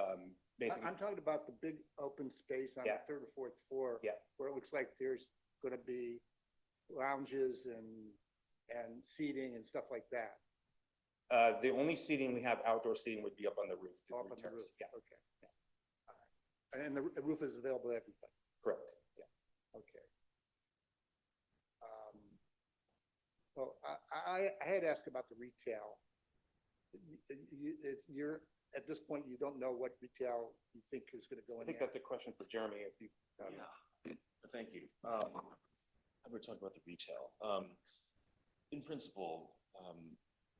basically. I'm talking about the big open space on the 3rd or 4th floor. Yeah. Where it looks like there's gonna be lounges and seating and stuff like that. The only seating we have, outdoor seating, would be up on the roof. Up on the roof, Yeah, okay. All right. And the roof is available to everybody, correct. Yeah. okay. Well, I had asked about the retail. You're, at this point, you don't know what retail you think is gonna go I in think there. that's a question for Jeremy, if you. Yeah, thank you. We're talking about the retail. In principle,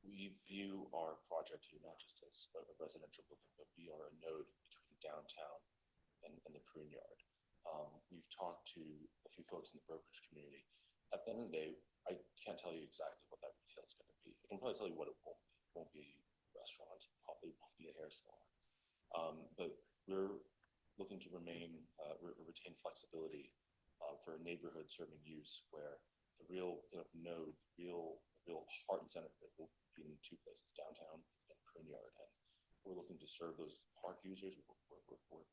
we view our project here not just as a residential building, but we are a node between downtown and the prune yard. We've talked to a few folks in the brokerage community. At the end of the day, I can't tell you exactly what that retail is going to be. I can probably tell you what it won't be. It won't be a restaurant, probably won't be a hair salon. But we're looking to retain flexibility for a neighborhood serving use where the real node, real heart and center of it will be in 2 places, downtown and prune yard. And we're looking to serve those park users. We're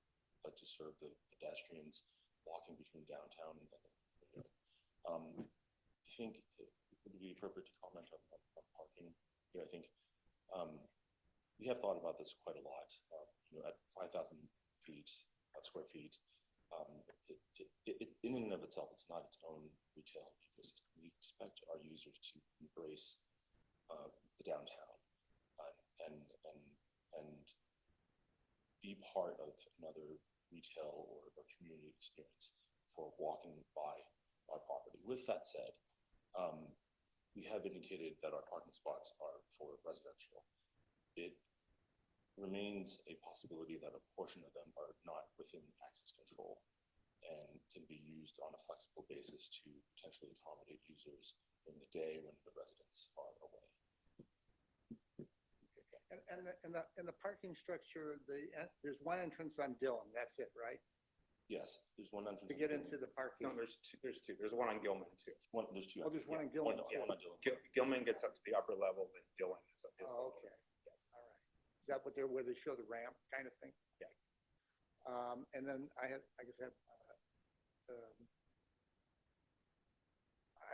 like to serve the pedestrians walking between downtown and the prune yard. I think it would be appropriate to comment on parking here. I think we have thought about this quite a lot. At 5,000 square feet, in and of itself, it's not its own retail ecosystem. We expect our users to embrace the downtown and be part of another retail or community experience for walking by our property. With that said, we have indicated that our parking spots are for residential. It remains a possibility that a portion of them are not within access control and can be used on a flexible basis to potentially accommodate users during the day when the residents are away. And the parking structure, there's one entrance on Dillon, that's it, right? Yes, there's one entrance. to get into the parking? No, there's two. There's one on Gilman too. There's two. Oh, there's one in One, Gilman. one on Dillon. Gilman gets up to the upper level, then Dillon is up. Oh, okay, all right. Is that what where they show the ramp kind of thing? Yeah. And then I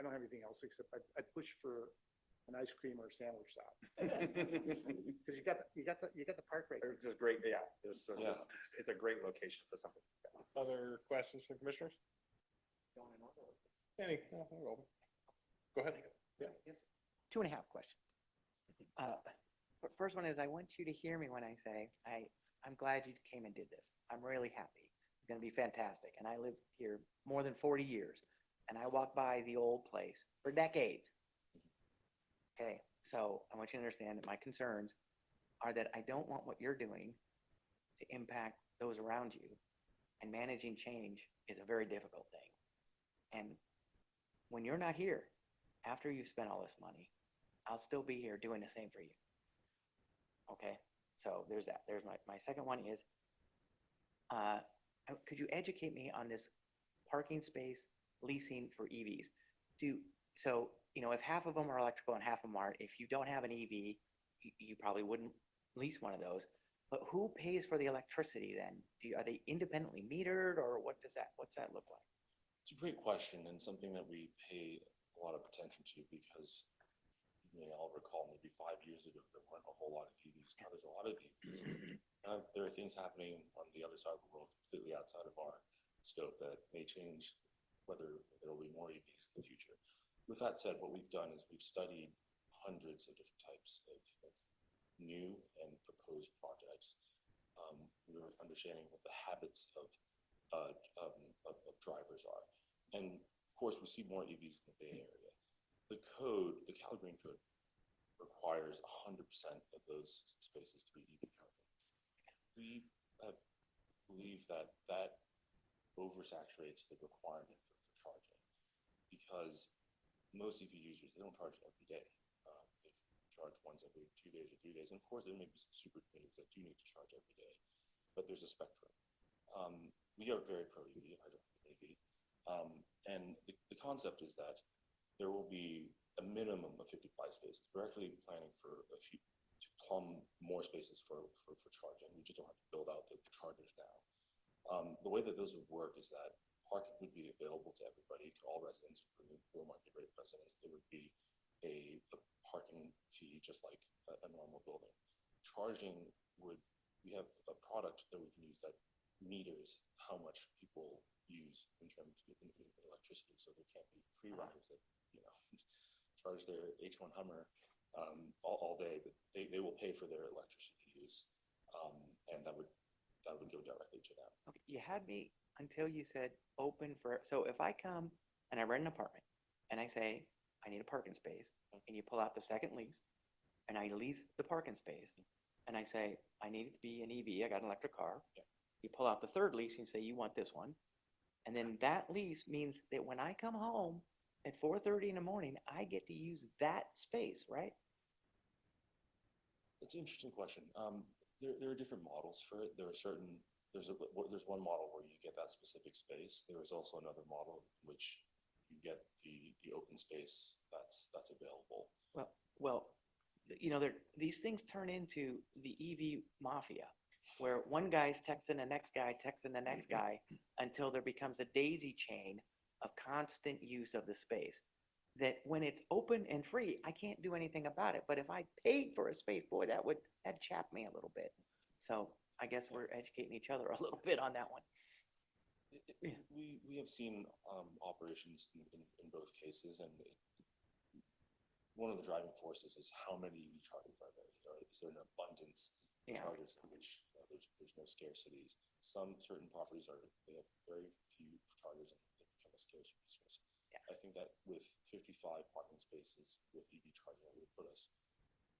don't have anything else except I push for an ice cream or a sandwich shop. Cause you got the park right there. It's just great, yeah, Yeah. it's a great location for something. Other questions from commissioners? Any? No, we're open. Go ahead. Yeah. Yes. 2.5 questions. First one is, I want you to hear me when I say, I'm glad you came and did this. I'm really happy. It's gonna be fantastic. And I lived here more than 40 years, and I walked by the old place for decades. Okay, so I want you to understand that my concerns are that I don't want what you're doing to impact those around you. And managing change is a very difficult thing. And when you're not here, after you've spent all this money, I'll still be here doing the same for you. Okay, so there's that. There's my second one is, could you educate me on this parking space leasing for EVs? So, if half of them are electrical and half of them aren't, if you don't have an EV, you probably wouldn't lease one of those. But who pays for the electricity then? Are they independently metered, or what's that look like? It's a great question and something that we pay a lot of attention to because you may all recall maybe 5 years ago there weren't a whole lot of EVs. Now there's a lot of EVs. There are things happening on the other side of the world completely outside of our scope that may change whether there will be more EVs in the future. With that said, what we've done is we've studied hundreds of different types of new and proposed projects. We're understanding what the habits of drivers are. And of course, we see more EVs in the Bay Area. The Cali Green Code requires 100% of those spaces to be EV charging. We believe that oversaturates the requirement for charging because most EV users, they don't charge every day. They charge once every 2 days or 3 days. And of course, there may be some super communities that do need to charge every day, but there's a spectrum. We are very pro-EV, I drive an EV. And the concept is that there will be a minimum of 55 spaces. We're actually planning for to plumb more spaces for charging. We just don't have to build out the chargers now. The way that those would work is that parking would be available to everybody, to all residents, including below market rate residents. There would be a parking fee just like a normal building. Charging we have a product that we can use that meters how much people use in terms of electricity. So there can't be free riders that, charge their H1 Hummer all day, but they will pay for their electricity use. And that would go directly to them. Okay, you had me until you said open for, so if I come and I rent an apartment and I say, I need a parking space, and you pull out the second lease, and I lease the parking space, and I say, I need it to be an EV, I got an electric car. Yeah. You pull out the third lease and you say, you want this one. And then that lease means that when I come home at 4:30 in the morning, I get to use that space, right? It's an interesting question. There are different models for it. There's one model where you get that specific space. There is also another model in which you get the open space that's available. Well, these things turn into the EV mafia, where one guy's texting the next guy, texting the next guy, until there becomes a daisy chain of constant use of the space. That when it's open and free, I can't do anything about it. But if I paid for a space, boy, that'd chap me a little bit. So I guess we're educating each other a little bit on that one. We have seen operations in both cases, and one of the driving forces is how many EV chargers are there. Is there an abundance of chargers in which there's no scarcities? Certain properties they have very few chargers and they become a scarce resource. Yeah. I think that with 55 parking spaces with EV charging, it would put us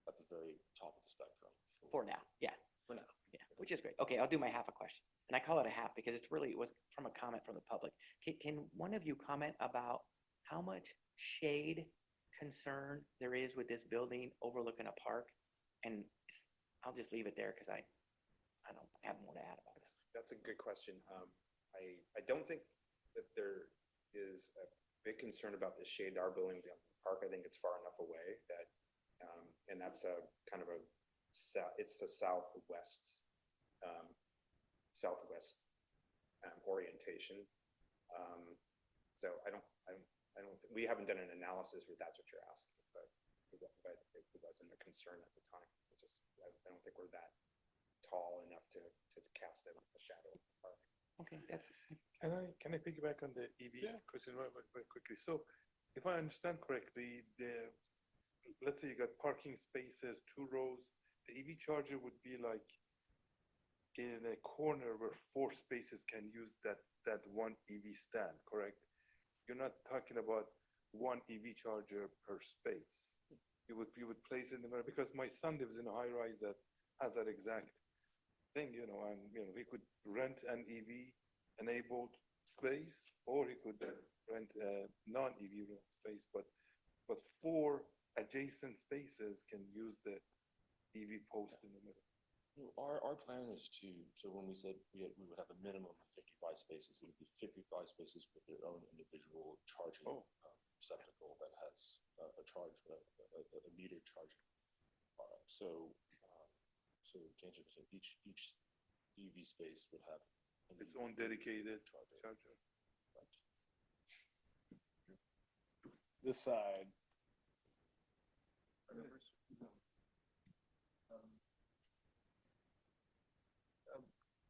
at the very top of the spectrum. For now, yeah. For now. Yeah, which is great. Okay, I'll do my half a question. And I call it a half because it was from a comment from the public. Can one of you comment about how much shade concern there is with this building overlooking a park? And I'll just leave it there because I don't have more to add about this. That's a good question. I don't think that there is a big concern about the shade our building down the park. I think it's far enough away that, and that's a kind of it's a southwest, orientation. So we haven't done an analysis if that's what you're asking, but it wasn't a concern at the time. I don't think we're that tall enough to cast a shadow in the park. Okay, that's, Can I piggyback on the EV question very quickly? So if I understand correctly, let's say you got parking spaces, 2 rows, the EV charger would be like in a corner where 4 spaces can use that one EV stand, correct? You're not talking about 1 EV charger per space. You would place it in the middle, because my son lives in a high rise that has that exact thing, and he could rent an EV enabled space, or he could rent a non-EV space, but 4 adjacent spaces can use the EV post in the middle. Our plan is so when we said we would have a minimum of 55 spaces, it would be 55 spaces with their own individual charging receptacle that has a meter charging product. So to answer your question, each EV space would have Its own dedicated charger. Right. This side.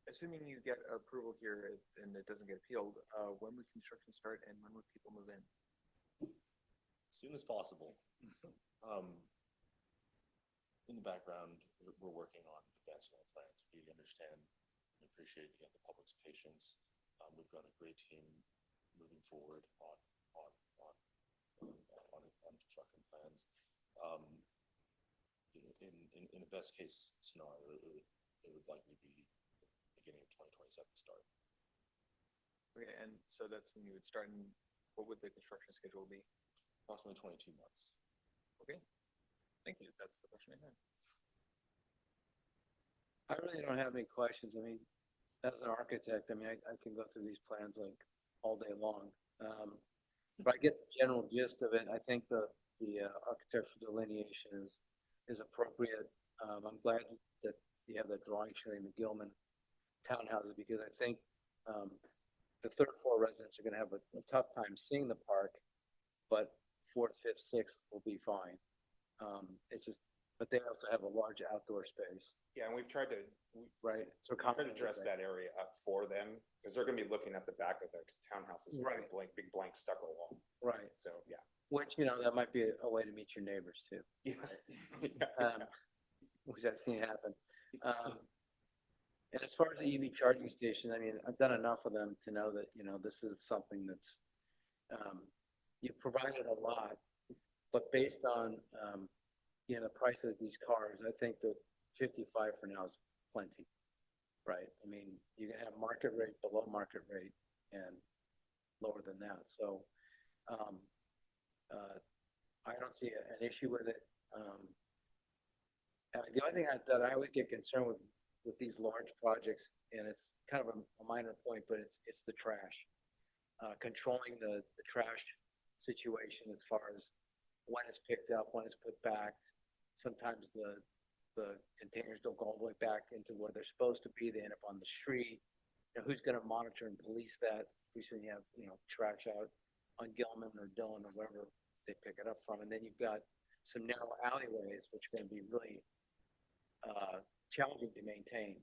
Assuming you get approval here and it doesn't get appealed, when would construction start and when would people move in? As soon as possible. In the background, we're working on advancing our plans. We understand and appreciate, again, the public's patience. We've got a great team moving forward on construction plans. In a best case scenario, it would likely be beginning of 2027 start. Okay, and so that's when you would start, and what would the construction schedule be? Approximately 22 months. Okay, thank you. That's the question I had. I really don't have any questions. I mean, as an architect, I can go through these plans like all day long. But I get the general gist of it. I think the architectural delineation is appropriate. I'm glad that you have that drawing showing the Gilman townhouses, because I think the 3rd floor residents are going to have a tough time seeing the park, but 4th, 5th, 6th will be fine. But they also have a large outdoor space. Yeah, and we've tried to address that area up for them, because they're gonna be looking at the back of the townhouses with a big blank stucco wall. Right. So, yeah. Which, that might be a way to meet your neighbors too. Yeah. Which I've seen happen. And as far as the EV charging station, I've done enough of them to know that, this is something that's, you've provided a lot, but based on, the price of these cars, I think that 55 for now is plenty, right? You can have market rate, below market rate, and lower than that. So, I don't see an issue with it. The only thing that I always get concerned with these large projects, and it's kind of a minor point, but it's the trash. Controlling the trash situation as far as when it's picked up, when it's put back. Sometimes the containers don't go all the way back into where they're supposed to be. They end up on the street. Who's going to monitor and police that? Who's going to have, trash out on Gilman or Dillon or wherever they pick it up from? And then you've got some narrow alleyways, which are going to be really challenging to maintain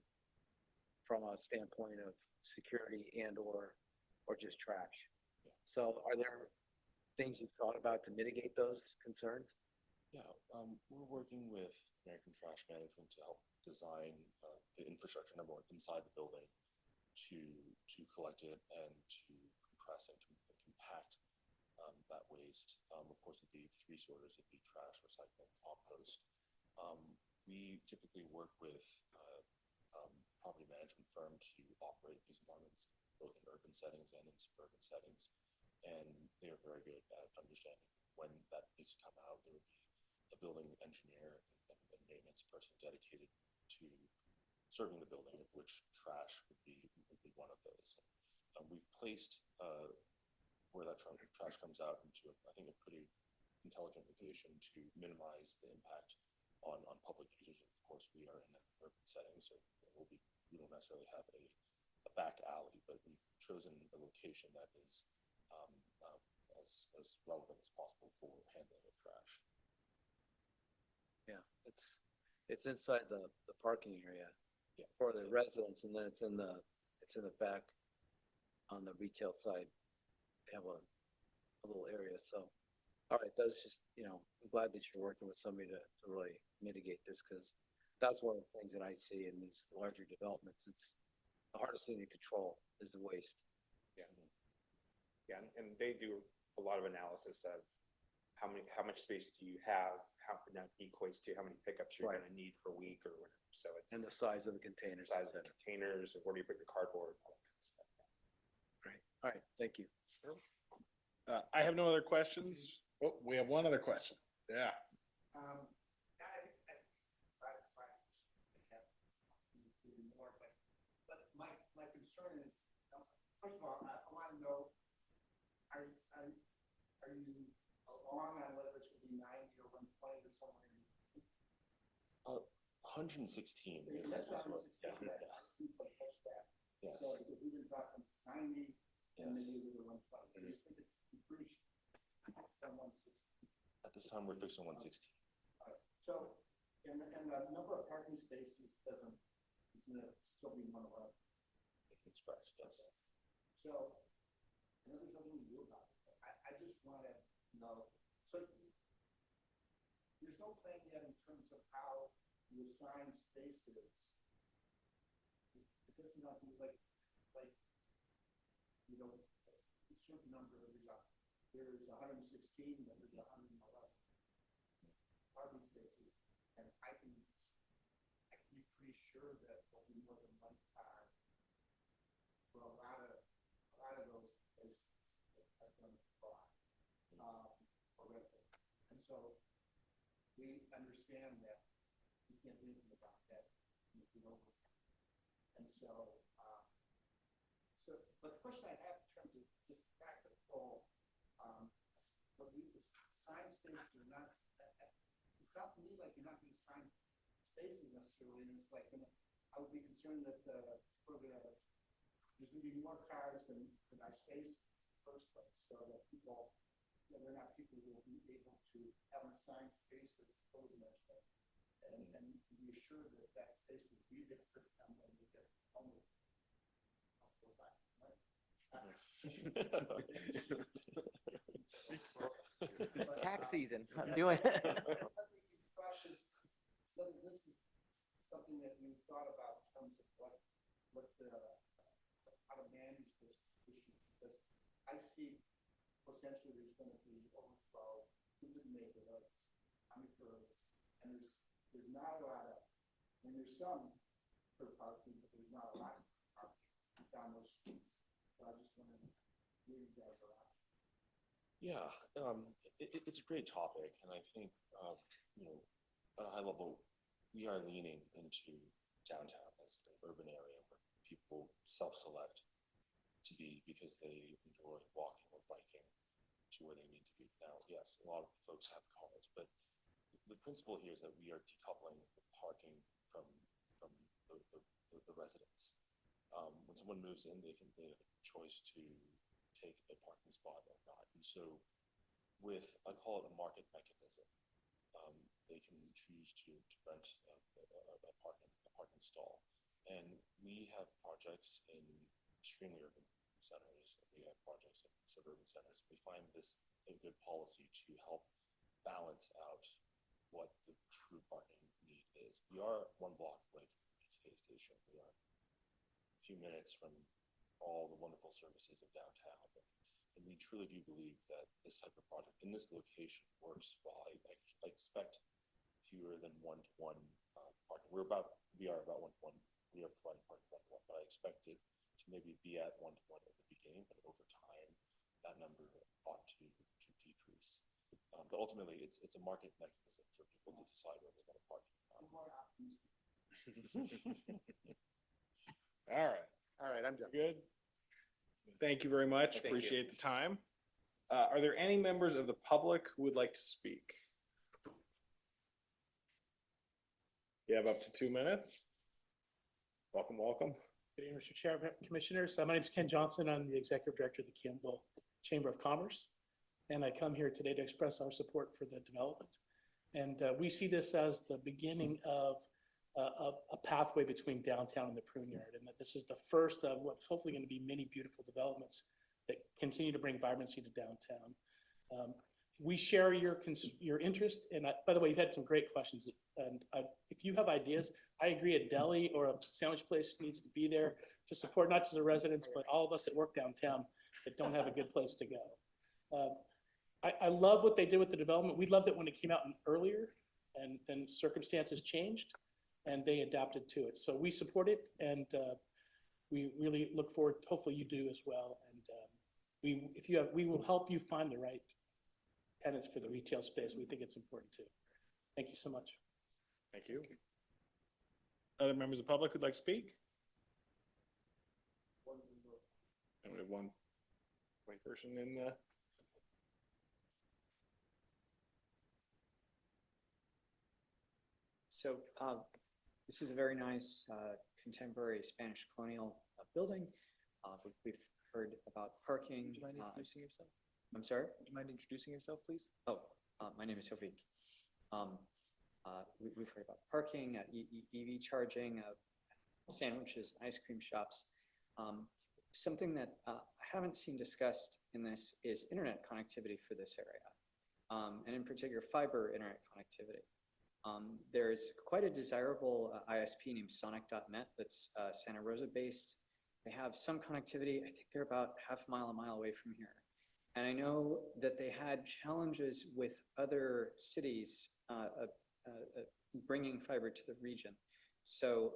from a standpoint of security and or just trash. So are there things you've thought about to mitigate those concerns? Yeah, we're working with American Trash Management to help design the infrastructure, number one, inside the building to collect it and to compress and compact that waste. Of course, it'd be 3 sorters: it'd be trash, recycling, compost. We typically work with property management firm to operate these environments, both in urban settings and in suburban settings. And they are very good at understanding when that needs to come out. There would be a building engineer and maintenance person dedicated to serving the building, of which trash would be one of those. We've placed, where that trash comes out into, I think, a pretty intelligent location to minimize the impact on public users. Of course, we are in an urban setting, so we don't necessarily have a back alley, but we've chosen a location that is as relevant as possible for handling of trash. Yeah, it's inside the parking area Yeah, for so- the residents, and then it's in the back on the retail side. They have a little area, so, all right, that's just, I'm glad that you're working with somebody to really mitigate this, because that's one of the things that I see in these larger developments. It's the hardest thing to control is the waste. Yeah. Yeah, and they do a lot of analysis of how much space do you have, how that equates to how many pickups you're Right. gonna need per week or whatever, so it's. And the size of the containers. Size of the containers, or where do you put your cardboard, all that kind of stuff. Great, all right, thank you. I have no other questions. Oh, we have one other question. Yeah. More, but my concern is, first of all, I want to know, are you along on whether it's going to be 90 or 120 or somewhere in? 116 is That's what what, I'm yeah, saying, I see what pushback. yes, So if we've been talking 90, and yes. maybe the 120, so you think it's pretty, it's on 160. At this time, we're fixed on 116. So, and the number of parking spaces is gonna still be 111. It's correct, yes. So, I know there's nothing to do about it, but I just wanna know, so there's no plan yet in terms of how you assign spaces. It doesn't have to be like, a certain number, there's 116, but there's 111 parking spaces, and I can be pretty sure that there'll be more than one car for a lot of those places that are going to bought, or rented. And so we understand that we can't do anything about that, and so, but the question I have in terms of just practical, but the sign spaces are not, it sounds to me like you're not going to sign spaces necessarily, and it's like, I would be concerned that there's going to be more cars than our space in the first place, so that people, they're not people who will be able to have assigned spaces closed initially, and to be assured that that space will be there for them when they get home. Tax season, I'm doing it. Whether this is something that you thought about in terms of how to manage this issue, because I see potentially there's going to be overflow into the neighborhoods, and there's not a lot of, there's some for parking, but there's not a lot of parking down those streets. So I just want to hear you guys around. Yeah, it's a great topic, and I think, at a high level, we are leaning into downtown as an urban area where people self-select to be because they enjoy walking or biking to where they need to be. Now, yes, a lot of folks have cars, but the principle here is that we are decoupling the parking from the residents. When someone moves in, they have a choice to take a parking spot or not. And so with, I call it a market mechanism, they can choose to rent a parking stall. And we have projects in extremely urban centers. We have projects in suburban centers. We find this a good policy to help balance out what the true parking need is. We are one block away from the PTA station. We are a few minutes from all the wonderful services of downtown. And we truly do believe that this type of project in this location works well. I expect fewer than one-to-one parking. We are about one-to-one. We are providing parking one-to-one, but I expect it to maybe be at one-to-one at the beginning, but over time, that number ought to decrease. But ultimately, it's a market mechanism for people to decide where they're going to park. All right. All right, I'm done. Good? Thank you very much. Thank you. Appreciate the time. Are there any members of the public who would like to speak? You have up to 2 minutes. Welcome, welcome. Good evening, Mr. Chairman, Commissioners. My name is Ken Johnson. I'm the Executive Director of the Campbell Chamber of Commerce. And I come here today to express our support for the development. And we see this as the beginning of a pathway between downtown and the Prune Yard, and that this is the first of what's hopefully going to be many beautiful developments that continue to bring vibrancy to downtown. We share your interest, and by the way, you've had some great questions. And if you have ideas, I agree a deli or a sandwich place needs to be there to support not just the residents, but all of us that work downtown that don't have a good place to go. I love what they did with the development. We loved it when it came out earlier, and then circumstances changed and they adapted to it. So we support it, and we really look forward, hopefully you do as well. And we will help you find the right tenants for the retail space. We think it's important too. Thank you so much. Thank you. Other members of the public who'd like to speak? And we have one person in the. So this is a very nice contemporary Spanish colonial building. We've heard about parking. Would you mind introducing yourself? I'm sorry? Would you mind introducing yourself, please? Oh, my name is Sofik. We've heard about parking, EV charging, sandwiches, ice cream shops. Something that I haven't seen discussed in this is internet connectivity for this area, and in particular, fiber internet connectivity. There's quite a desirable ISP named Sonic.net that's Santa Rosa based. They have some connectivity. I think they're about a mile away from here. And I know that they had challenges with other cities bringing fiber to the region. So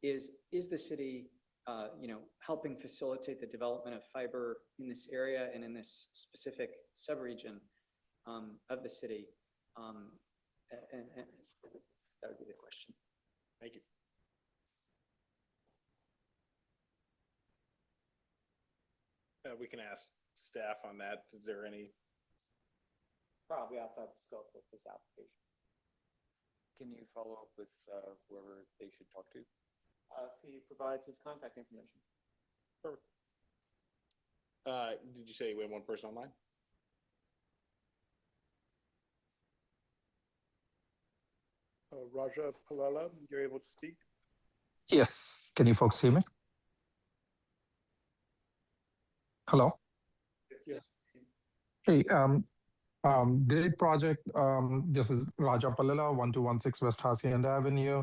is the city helping facilitate the development of fiber in this area and in this specific subregion of the city? And that would be the question. Thank you. We can ask staff on that. Is there any? Probably outside the scope of this application. Can you follow up with whoever they should talk to? If he provides his contact information. Perfect. Did you say we have one person online? Raja Palala, you're able to speak? Yes. Can you folks hear me? Hello. Yes. Hey, great project. This is Raja Palala, 1216 West Hacienda Avenue.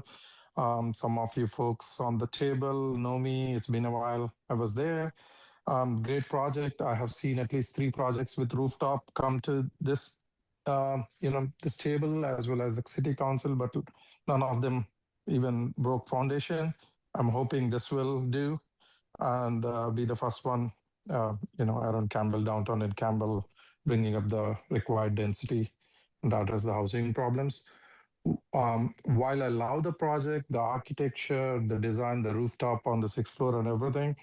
Some of you folks on the table know me. It's been a while. I was there. Great project. I have seen at least 3 projects with rooftop come to this, this table as well as the city council, but none of them even broke foundation. I'm hoping this will do and be the first one, around Campbell, downtown in Campbell, bringing up the required density and address the housing problems. While I love the project, the architecture, the design, the rooftop on the 6th floor and everything,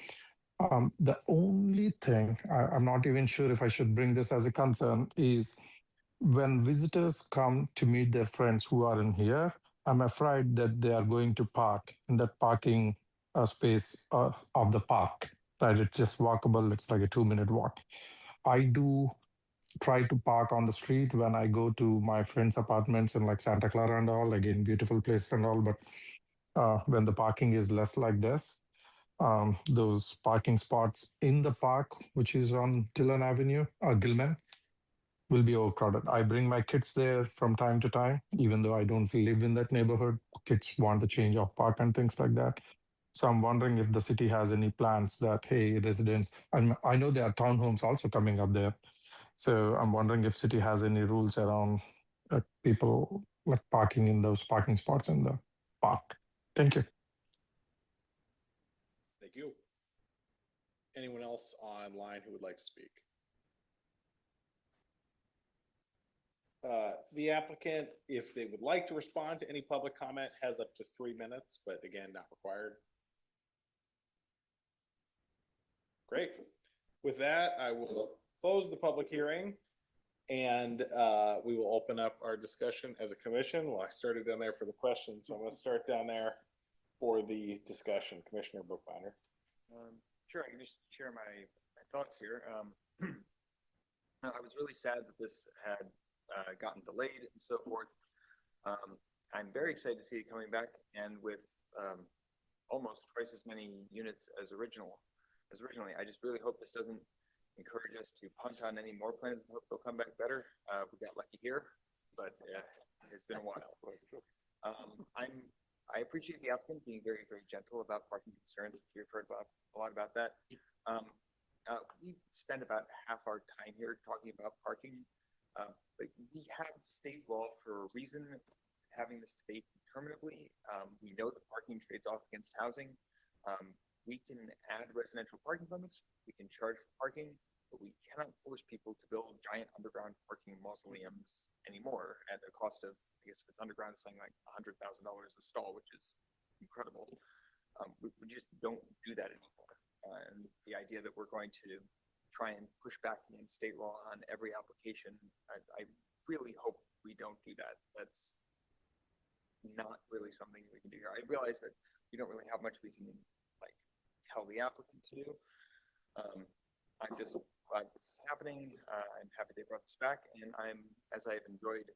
the only thing, I'm not even sure if I should bring this as a concern, is when visitors come to meet their friends who are in here, I'm afraid that they are going to park in that parking space of the park, right? It's just walkable. It's like a 2-minute walk. I do try to park on the street when I go to my friends' apartments in like Santa Clara and all, again, beautiful place and all. But when the parking is less like this, those parking spots in the park, which is on Gilman, will be overcrowded. I bring my kids there from time to time, even though I don't live in that neighborhood. Kids want to change of park and things like that. So I'm wondering if the city has any plans that, hey, residents, I know there are townhomes also coming up there. So I'm wondering if city has any rules around people like parking in those parking spots in the park. Thank you. Thank you. Anyone else online who would like to speak? The applicant, if they would like to respond to any public comment, has up to 3 minutes, but again, not required. Great. With that, I will close the public hearing and we will open up our discussion as a commission. Well, I started down there for the questions, so I'm going to start down there for the discussion. Commissioner Bookbinder. Sure, I can just share my thoughts here. I was really sad that this had gotten delayed and so forth. I'm very excited to see it coming back, and with almost twice as many units as originally. I just really hope this doesn't encourage us to punt on any more plans and hope they'll come back better. We got lucky here, but it's been a while. I appreciate the applicant being very, very gentle about parking concerns. We've heard a lot about that. We spend about half our time here talking about parking. Like, we have state law for a reason, having this debate interminably. We know that parking trades off against housing. We can add residential parking permits, we can charge for parking, but we cannot force people to build giant underground parking mausoleums anymore at a cost of, I guess if it's underground, it's something like $100,000 a stall, which is incredible. We just don't do that anymore. And the idea that we're going to try and push back against state law on every application, I really hope we don't do that. That's not really something we can do here. I realize that we don't really have much we can like tell the applicant to do. I'm just glad this is happening. I'm happy they brought this back, and as I've enjoyed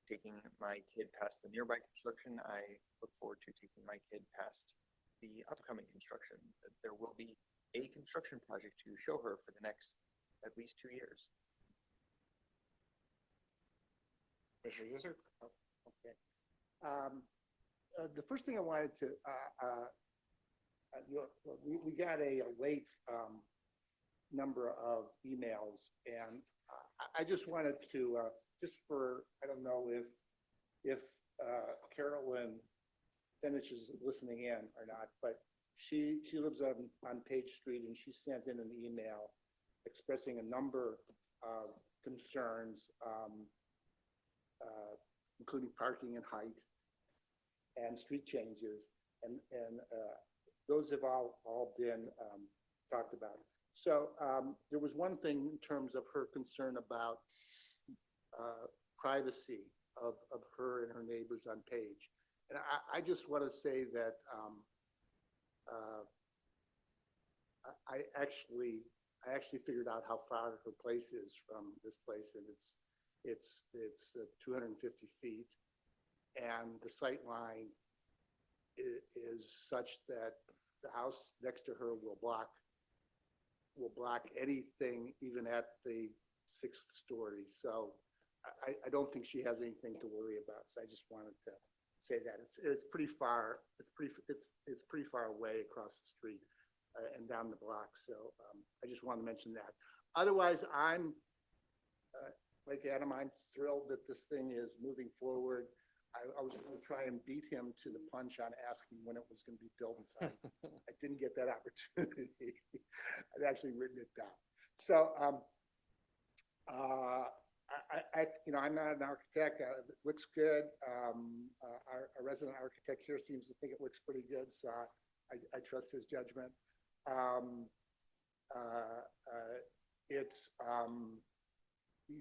taking my kid past the nearby construction, I look forward to taking my kid past the upcoming construction. There will be a construction project to show her for the next at least 2 years. Commissioner User? Okay. The first thing I wanted to, we got a late number of emails, and I just wanted to, just for, I don't know if Carolyn Finich is listening in or not, but she lives on Page Street, and she sent in an email expressing a number of concerns, including parking and height and street changes, and those have all been talked about. So there was one thing in terms of her concern about privacy of her and her neighbors on Page. And I just want to say that I actually figured out how far her place is from this place, and it's 250 feet, and the sight line is such that the house next to her will block anything even at the 6th story. So I don't think she has anything to worry about. So I just wanted to say that it's pretty far. It's pretty far away across the street and down the block. So I just wanted to mention that. Otherwise, I'm like Adam. I'm thrilled that this thing is moving forward. I was going to try and beat him to the punch on asking when it was going to be built. So I didn't get that opportunity. I've actually written it down. So I'm not an architect. It looks good. Our resident architect here seems to think it looks pretty good. So I trust his judgment. It's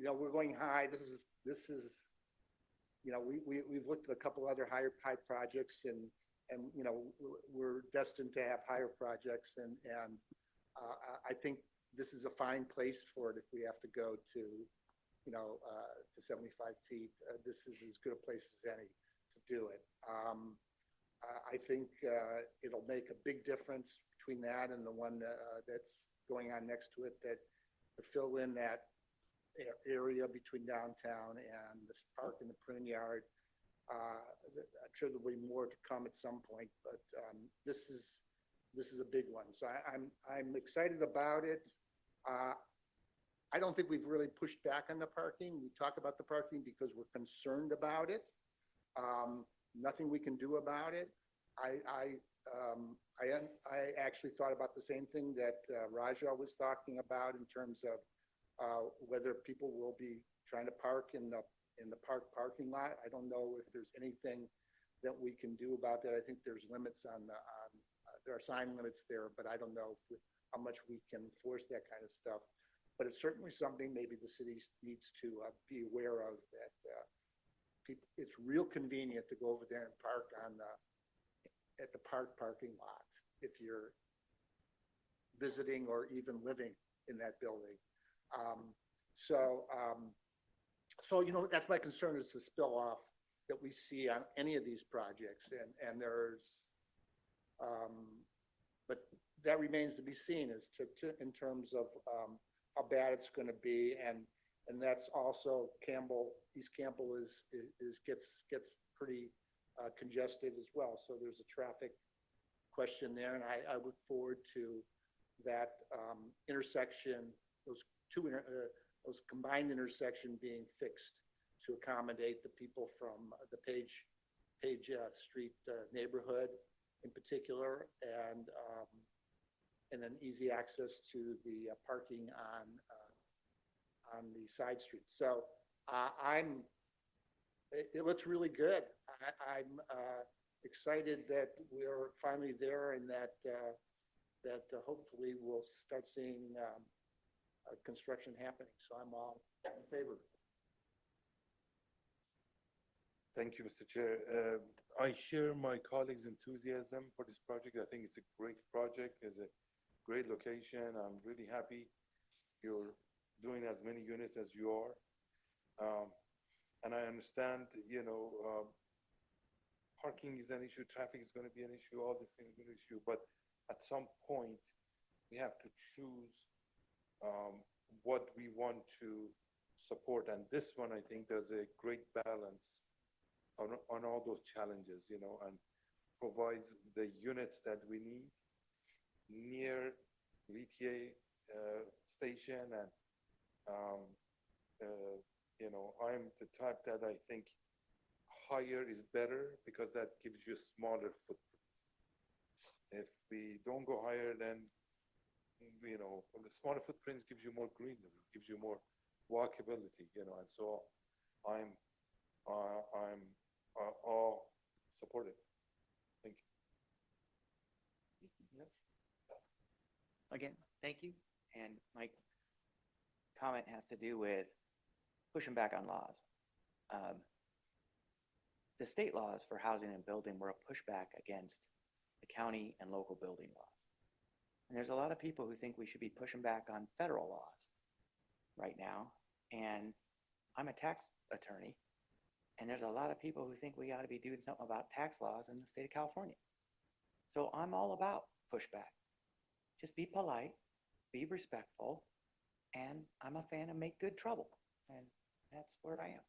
we're going high. This is. We've looked at a couple other high projects, and we're destined to have higher projects, and I think this is a fine place for it. If we have to go to 75 feet, this is as good a place as any to do it. I think it'll make a big difference between that and the one that's going on next to it, that to fill in that area between downtown and this park and the prune yard. I'm sure there'll be more to come at some point, but this is a big one. So I'm excited about it. I don't think we've really pushed back on the parking. We talk about the parking because we're concerned about it. Nothing we can do about it. I actually thought about the same thing that Raja was talking about in terms of whether people will be trying to park in the parking lot. I don't know if there's anything that we can do about that. I think there's limits on there are sign limits there, but I don't know if how much we can enforce that kind of stuff. But it's certainly something maybe the city needs to be aware of, that people, it's real convenient to go over there and park on at the parking lot if you're visiting or even living in that building. So, you know, that's my concern, is the spill off that we see on any of these projects, and there's, but that remains to be seen as to in terms of how bad it's going to be, and that's also East Campbell gets pretty congested as well. So there's a traffic question there, and I look forward to that intersection, those combined intersection being fixed to accommodate the people from the Page Street neighborhood in particular, and then easy access to the parking on the side streets. So it looks really good. I'm excited that we're finally there, and that hopefully we'll start seeing construction happening. So I'm all in favor. Thank you, Mr. Chair. I share my colleagues' enthusiasm for this project. I think it's a great project. It's a great location. I'm really happy you're doing as many units as you are. And I understand, you know, parking is an issue, traffic is going to be an issue, all these things are an issue. But at some point, we have to choose what we want to support. And this one, I think there's a great balance on all those challenges, you know, and provides the units that we need near VTA station. And, you know, I'm the type that I think higher is better, because that gives you a smaller footprint. If we don't go higher, then, you know, the smaller footprints gives you more greenery, gives you more walkability, you know, and so I'm all supportive. Thank you. Again, thank you. And my comment has to do with pushing back on laws. The state laws for housing and building were a pushback against the county and local building laws. And there's a lot of people who think we should be pushing back on federal laws right now. And I'm a tax attorney, and there's a lot of people who think we ought to be doing something about tax laws in the state of California. So I'm all about pushback. Just be polite, be respectful, and I'm a fan of make good trouble. And that's where I am.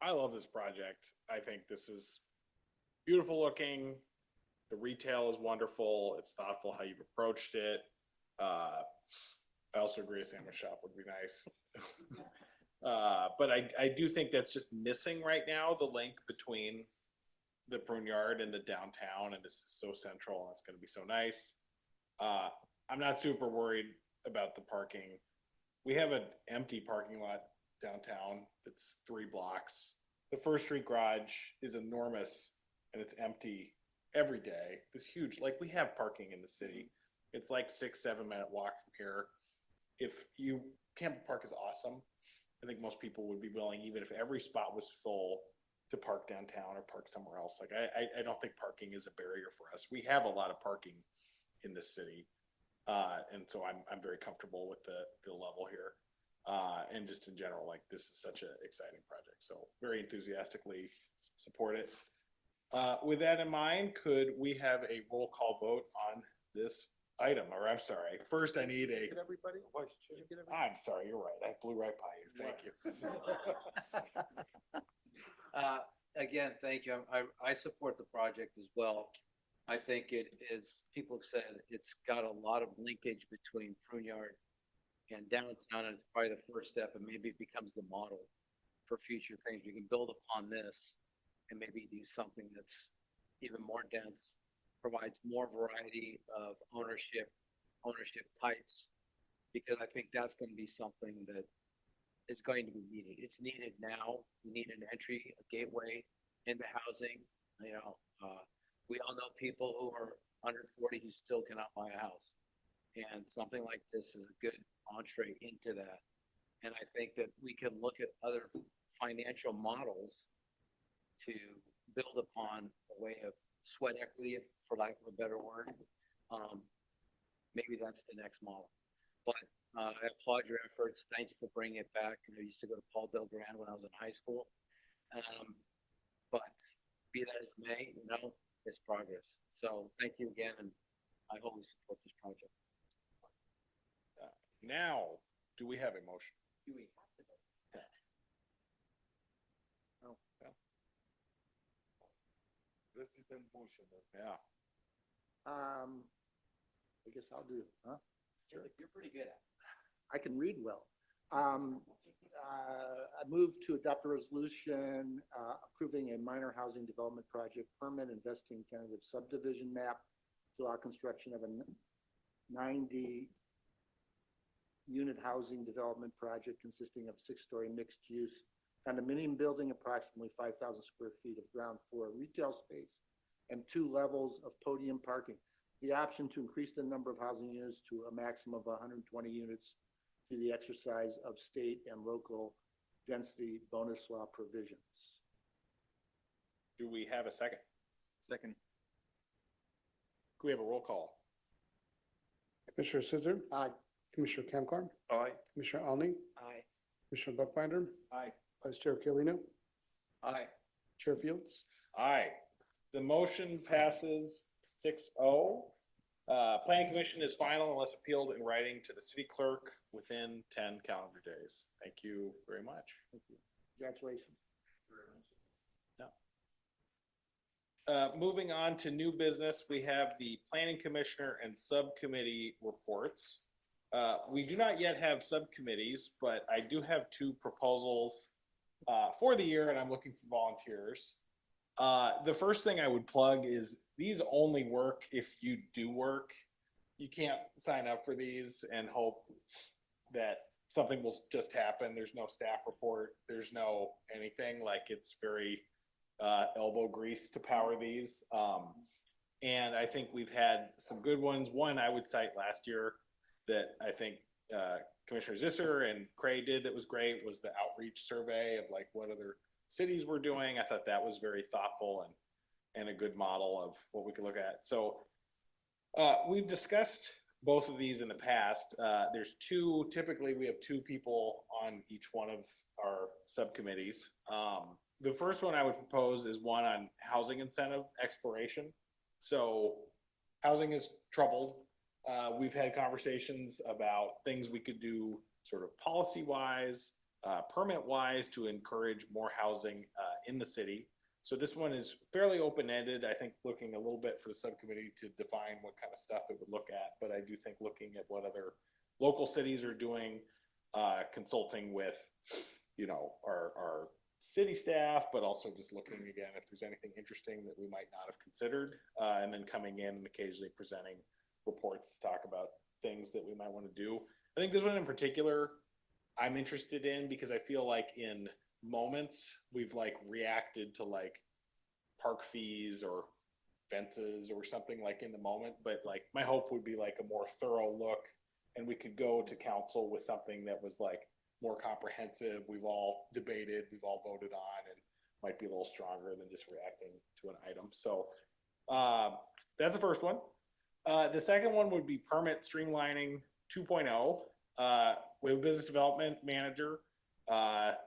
I love this project. I think this is beautiful looking. The retail is wonderful. It's thoughtful how you've approached it. I also agree a sandwich shop would be nice. But I do think that's just missing right now, the link between the Prune Yard and the downtown, and this is so central, and it's going to be so nice. I'm not super worried about the parking. We have an empty parking lot downtown that's 3 blocks. The First Street garage is enormous, and it's empty every day. This huge, like, we have parking in the city. It's like 6-7 minute walk from here. If you, Campbell Park is awesome. I think most people would be willing, even if every spot was full, to park downtown or park somewhere else. Like, I don't think parking is a barrier for us. We have a lot of parking in the city. And so I'm very comfortable with the level here. And just in general, like, this is such an exciting project. So very enthusiastically support it. With that in mind, could we have a roll call vote on this item? Or I'm sorry, first I need a. Get everybody? Did you get everybody? I'm sorry, you're right. I blew right by you. Thank you. Again, thank you. I support the project as well. I think it is, people have said, it's got a lot of linkage between Prune Yard and downtown, and it's probably the first step, and maybe it becomes the model for future things. We can build upon this and maybe do something that's even more dense, provides more variety of ownership types, because I think that's going to be something that is going to be needed. It's needed now. We need an entry, a gateway into housing. You know, we all know people who are under 40 who still cannot buy a house. And something like this is a good entree into that. And I think that we can look at other financial models to build upon a way of sweat equity, for lack of a better word. Maybe that's the next model. But I applaud your efforts. Thank you for bringing it back. I used to go to Paul Belgrand when I was in high school. But be that as it may, it's progress. So thank you again, and I wholly support this project. Now, do we have a motion? Do we have to vote? Oh, well, President motion. yeah. I guess I'll do, huh? You're pretty good at it. I can read well. I move to adopt a resolution approving a minor housing development project permit investing tentative subdivision map to allow construction of a 90 unit housing development project consisting of 6-story mixed use condominium building, approximately 5,000 square feet of ground floor retail space, and 2 levels of podium parking. The option to increase the number of housing units to a maximum of 120 units through the exercise of state and local density bonus law provisions. Do we have a second? Second. Can we have a roll call? Commissioner Scissor, Aye. Commissioner Camcarn, Aye. Commissioner Alney, Aye. Commissioner Buckbinder, Aye. Vice Chair Kalina, Aye. Chair Fields. Aye. The motion passes 6-0. Planning Commission is final unless appealed in writing to the city clerk within 10 calendar days. Thank you very much. Congratulations. Moving on to new business, we have the Planning Commissioner and Subcommittee reports. We do not yet have subcommittees, but I do have 2 proposals for the year, and I'm looking for volunteers. The first thing I would plug is these only work if you do work. You can't sign up for these and hope that something will just happen. There's no staff report. There's no anything. Like, it's very elbow grease to power these. And I think we've had some good ones. One I would cite last year that I think Commissioner Zisser and Cray did that was great was the outreach survey of like what other cities were doing. I thought that was very thoughtful and a good model of what we could look at. So we've discussed both of these in the past. There's 2, typically we have 2 people on each one of our subcommittees. The first one I would propose is one on housing incentive exploration. So housing is troubled. We've had conversations about things we could do sort of policy wise, permit wise to encourage more housing in the city. So this one is fairly open-ended. I think looking a little bit for the subcommittee to define what kind of stuff it would look at, but I do think looking at what other local cities are doing, consulting with, our city staff, but also just looking again if there's anything interesting that we might not have considered, and then coming in and occasionally presenting reports to talk about things that we might want to do. I think this one in particular I'm interested in because I feel like in moments we've like reacted to like park fees or fences or something like in the moment, but like my hope would be like a more thorough look and we could go to council with something that was like more comprehensive. We've all debated, we've all voted on, and might be a little stronger than just reacting to an item. So that's the first one. The second one would be permit streamlining 2.0. We have a business development manager.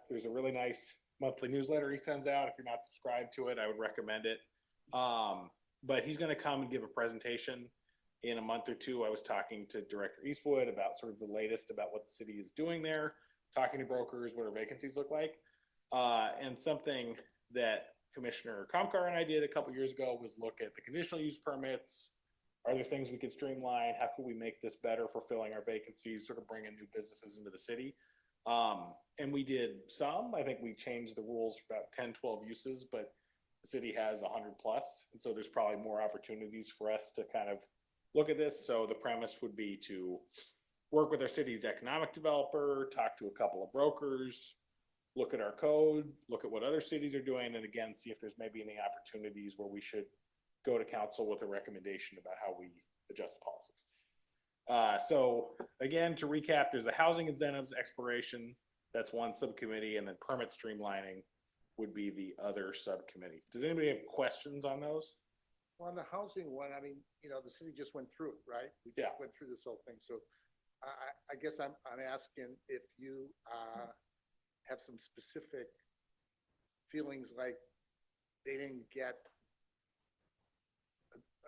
There's a really nice monthly newsletter he sends out. If you're not subscribed to it, I would recommend it. But he's going to come and give a presentation in a month or 2. I was talking to Director Eastwood about sort of the latest about what the city is doing there, talking to brokers, what our vacancies look like. And something that Commissioner Comcar and I did a couple years ago was look at the conditional use permits. Are there things we could streamline? How can we make this better for filling our vacancies, sort of bringing new businesses into the city? And we did some. I think we changed the rules for about 10, 12 uses, but the city has 100 plus. And so there's probably more opportunities for us to kind of look at this. So the premise would be to work with our city's economic developer, talk to a couple of brokers, look at our code, look at what other cities are doing, and again, see if there's maybe any opportunities where we should go to council with a recommendation about how we adjust the policies. So again, to recap, there's a housing incentives exploration. That's one subcommittee, and then permit streamlining would be the other subcommittee. Does anybody have questions on those? Well, on the housing one, I mean, you know, the city just went through it, right? We Yeah. just went through this whole thing, so I guess I'm asking if you, have some specific feelings like they didn't get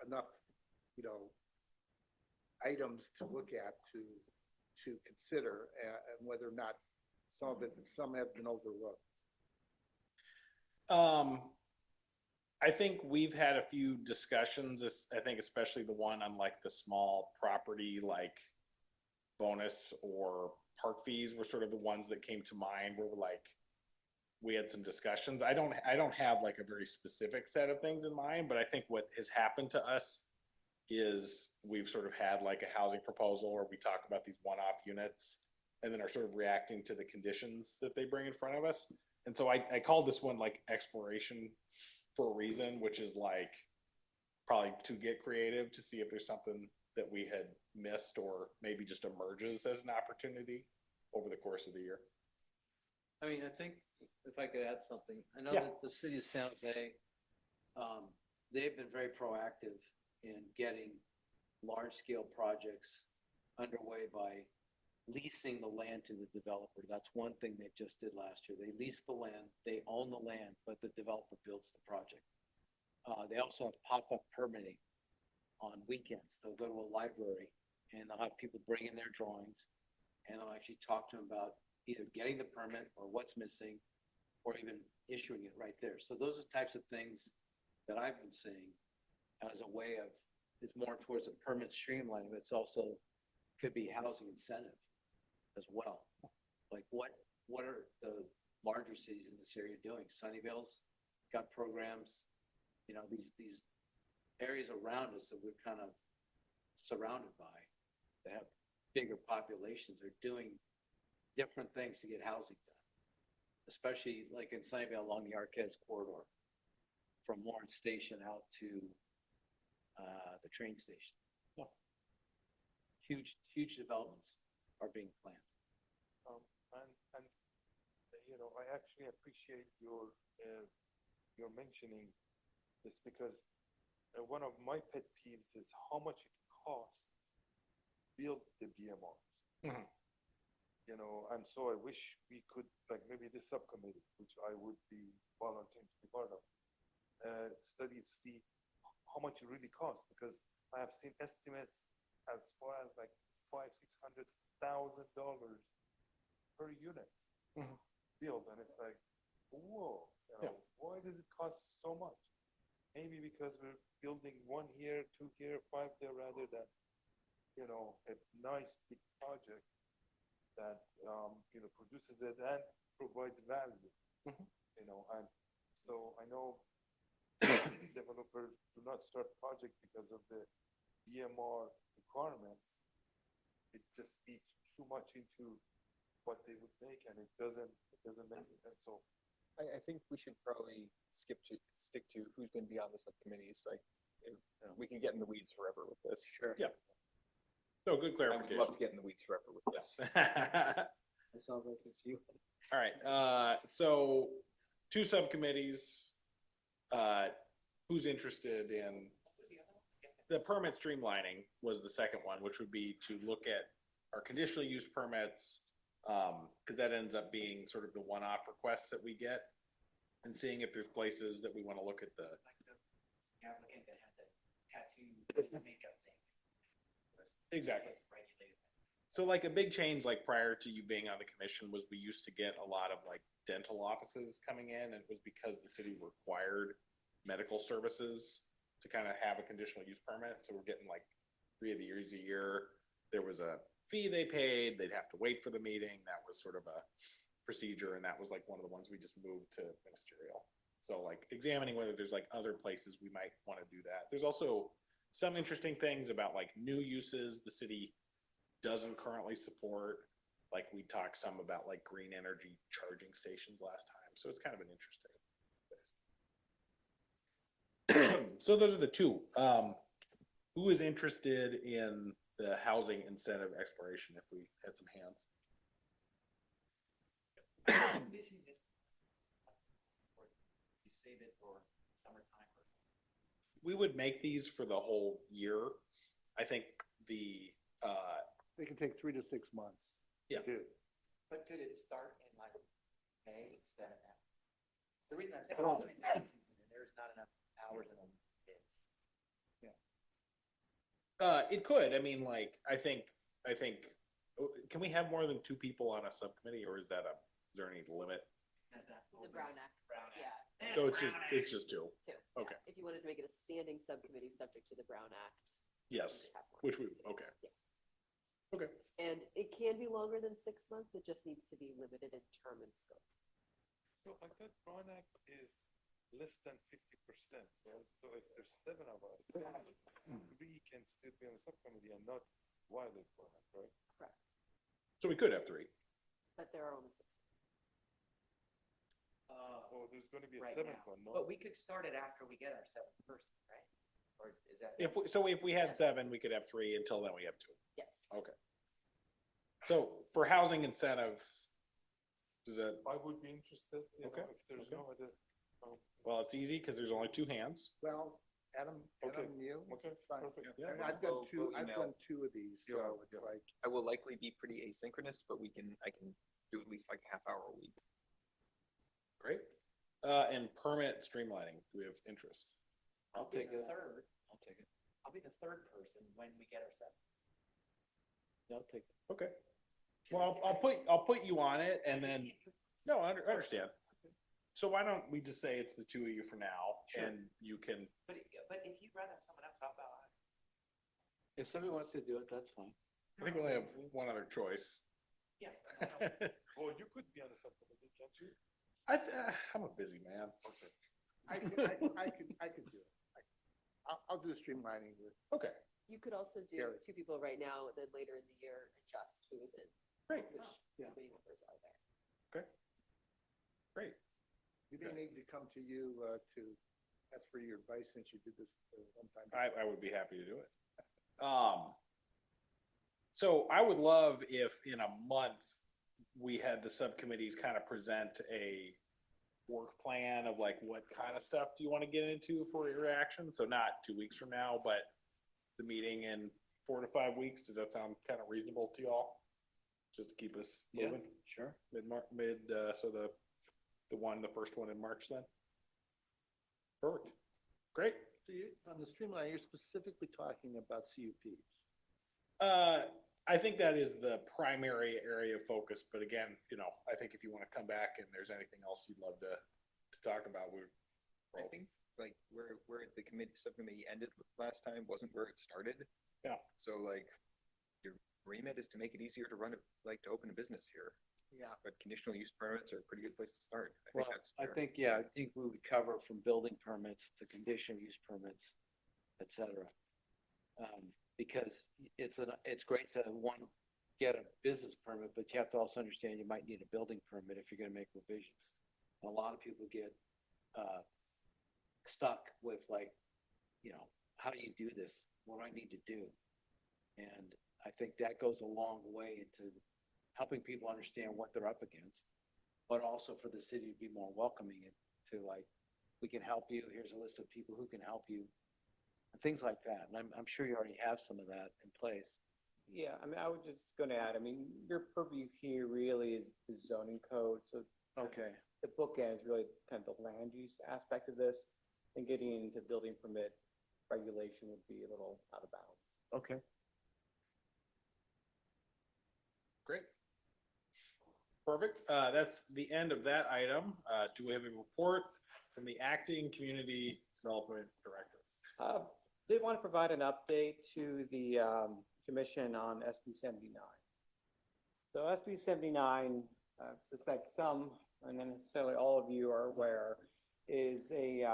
enough, you know, items to look at to consider, and whether or not some have been overlooked. I think we've had a few discussions, I think especially the one on like the small property, like bonus or park fees were sort of the ones that came to mind where like, we had some discussions. I don't have like a very specific set of things in mind, but I think what has happened to us is we've sort of had like a housing proposal where we talk about these one-off units and then are sort of reacting to the conditions that they bring in front of us. And so I called this one like exploration for a reason, which is like probably to get creative to see if there's something that we had missed or maybe just emerges as an opportunity over the course of the year. I mean, I think if I could add something, I know Yeah. that the city of San Jose, they've been very proactive in getting large-scale projects underway by leasing the land to the developer. That's one thing they just did last year. They leased the land, they own the land, but the developer builds the project. They also have pop-up permitting on weekends. They'll go to a library and they'll have people bring in their drawings and they'll actually talk to them about either getting the permit or what's missing or even issuing it right there. So those are the types of things that I've been seeing as a way of, it's more towards a permit streamlining, but it's also could be housing incentive as well. Like what are the larger cities in this area doing? Sunnyvale's got programs, you know, these areas around us that we're kind of surrounded by that have bigger populations are doing different things to get housing done, especially like in Sunnyvale along the Arquez corridor from Lawrence Station out to the train station. Yeah. Huge developments are being planned. And you know, I actually appreciate your mentioning this because one of my pet peeves is how much it costs to build the BMRs. Mhm. You know, and so I wish we could, like maybe this subcommittee, which I would be volunteering to be part of, study to see how much it really costs, because I have seen estimates as far as like $500,000-$600,000 per unit Mhm. build, and it's like, whoa, you know, why does it cost so much? Maybe because we're building one here, two here, five there, rather than, you know, a nice big project that you know, produces it and provides value. Mhm. You know, and so I know developers do not start project because of the BMR requirements. It just eats too much into what they would make, and it doesn't make sense. So I think we should probably stick to who's going to be on the subcommittees. Like, we could get in the weeds forever with this. Sure. Yeah. So good I would clarification. love to get in the weeds forever with this. It sounds like it's you. All right, so two subcommittees. Who's interested in? The permit streamlining was the second one, which would be to look at our conditional use permits, because that ends up being sort of the one-off requests that we get, and seeing if there's places that we want to look at the. Applicant that had the tattoo makeup thing. Exactly. So like a big change, like prior to you being on the commission, was we used to get a lot of like dental offices coming in, and it was because the city required medical services to kind of have a conditional use permit. So we're getting like 3 of the years a year. There was a fee they paid. They'd have to wait for the meeting. That was sort of a procedure, and that was like one of the ones we just moved to ministerial. So like examining whether there's like other places we might want to do that. There's also some interesting things about like new uses the city doesn't currently support. Like we talked some about like green energy charging stations last time. So it's kind of an interesting So those are the two. Who is interested in the housing incentive exploration if we had some hands? You save it for summertime or We would make these for the whole year. I think the, They can take 3 to 6 months. to Yeah. do. But could it start in like May instead of now? The reason I'm saying, oh, there's not enough hours in them. it could, I mean, like, I think, can we have more than two people on a subcommittee or is there any limit? The Brown Act. Yeah, So it's just two. two. Okay. If you wanted to make it a standing subcommittee subject to the Brown Act. Yes, you'd have more. which we, okay. Okay. And it can be longer than 6 months, it just needs to be limited in term and scope. So I thought Brown Act is less than 50%, right? So if there's 7 of us, 3 can still be on the subcommittee and not violate Brown Act, right? Correct. So we could have three. But there are only 6. Or there's gonna be a Right 7th now. one, no? But we could start it after we get our 7th person, right? Or is that? If we had 7, we could have 3. Until then, we have 2. Yes. Okay. So for housing incentive, does that, I would be interested, you know, Okay, if there's okay. no other, well, it's easy because there's only 2 hands. Well, Adam, Okay. you, okay, it's fine. perfect. Yeah. And I've We'll- done 2, we'll I've email. done 2 of these, Yeah, so it's yeah. like, I will likely be pretty asynchronous, but I can do at least like a half hour a week. Great. And permit streamlining, do we have interest? I'll take the third. I'll take it. I'll be the third person when we get our 7th. I'll take it. Okay. Well, I'll put you on it and then, no, I understand. So why don't we just say it's the 2 of you for now Sure. and you can, But if you'd rather have someone else, I'll. If somebody wants to do it, that's fine. I think we only have one other choice. Yeah. Or you could be on the subcommittee, can't you? I'm a busy man. Okay. I could do it. I'll do the streamlining with, Okay, You could also do Gary. 2 people right now, then later in the year, adjust who is in, great, which Yeah. committee members are there. great. we may need to come to you, to ask for your advice since you did this one time. I would be happy to do it. So I would love if in a month, we had the subcommittees kind of present a work plan of like, what kind of stuff do you want to get into for your action? So not 2 weeks from now, but the meeting in 4 to 5 weeks. Does that sound kind of reasonable to y'all? Just to keep us moving? Sure. So the first one in March then? Perfect. Great. So you, on the streamline, you're specifically talking about CUPs. I think that is the primary area of focus, but again, I think if you want to come back and there's anything else you'd love to talk about, I think like where the subcommittee ended last time wasn't where it started. Yeah. So like your remit is to make it easier to to open a business here. Yeah. But conditional use permits are a pretty good place to start. I Well, think that's I fair. think, yeah, I think we would cover from building permits to conditional use permits, et cetera. Because it's great to get a business permit, but you have to also understand you might need a building permit if you're gonna make revisions. And a lot of people get, stuck with like, how do you do this? What do I need to do? And I think that goes a long way into helping people understand what they're up against, but also for the city to be more welcoming and to like, we can help you, here's a list of people who can help you, and things like that. And I'm sure you already have some of that in place. Yeah, I mean, I was just gonna add, I mean, your purview here really is the zoning code, so Okay. the bookend is really kind of the land use aspect of this, and getting into building permit regulation would be a little out of bounds. Okay. Great. Perfect. That's the end of that item. Do we have a report from the acting community development director? They want to provide an update to the commission on SB 79. So SB 79, I suspect some, and not necessarily all of you are aware, is a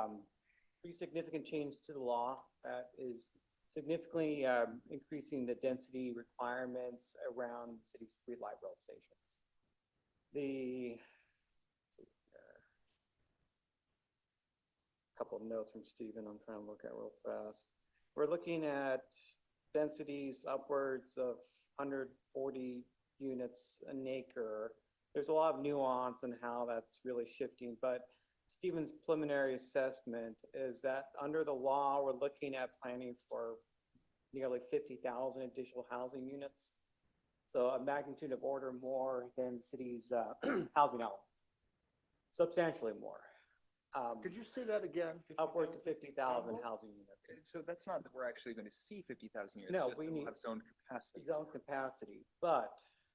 pretty significant change to the law that is significantly increasing the density requirements around city street light rail stations. couple of notes from Stephen I'm trying to look at real fast. We're looking at densities upwards of 140 units an acre. There's a lot of nuance in how that's really shifting, but Stephen's preliminary assessment is that under the law, we're looking at planning for nearly 50,000 additional housing units. So a magnitude of order more than the city's housing element, substantially more. Could you say that again? Upwards of 50,000 housing units. So that's not that we're actually going to see 50,000 units. No, just we that we'll need- have zone capacity. Zone capacity, but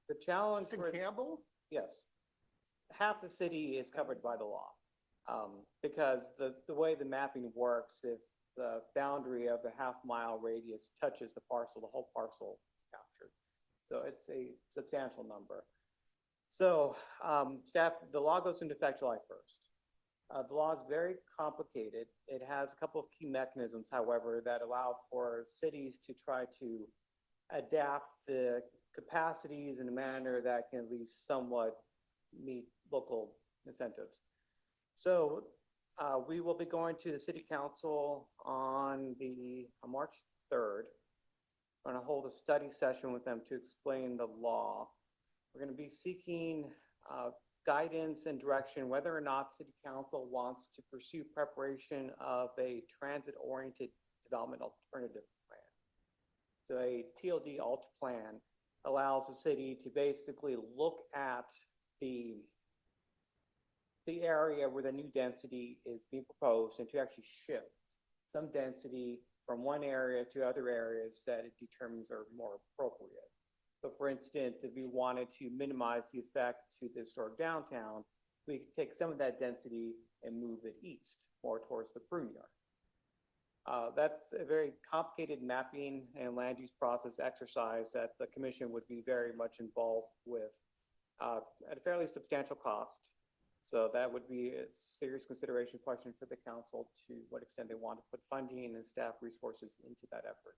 the challenge It's in for, Campbell? yes, half the city is covered by the law. Because the way the mapping works, if the boundary of the half-mile radius touches the parcel, the whole parcel is captured. So it's a substantial number. So staff, the law goes into effect July 1st. The law is very complicated. It has a couple of key mechanisms, however, that allow for cities to try to adapt the capacities in a manner that can at least somewhat meet local incentives. So we will be going to the city council on March 3rd. We're going to hold a study session with them to explain the law. We're going to be seeking guidance and direction whether or not city council wants to pursue preparation of a transit-oriented development alternative plan. So a TLD alt plan allows the city to basically look at the area where the new density is being proposed and to actually shift some density from one area to other areas that it determines are more appropriate. So for instance, if we wanted to minimize the effect to the historic downtown, we could take some of that density and move it east, more towards the prune yard. That's a very complicated mapping and land use process exercise that the commission would be very much involved with at a fairly substantial cost. So that would be a serious consideration question for the council to what extent they want to put funding and staff resources into that effort.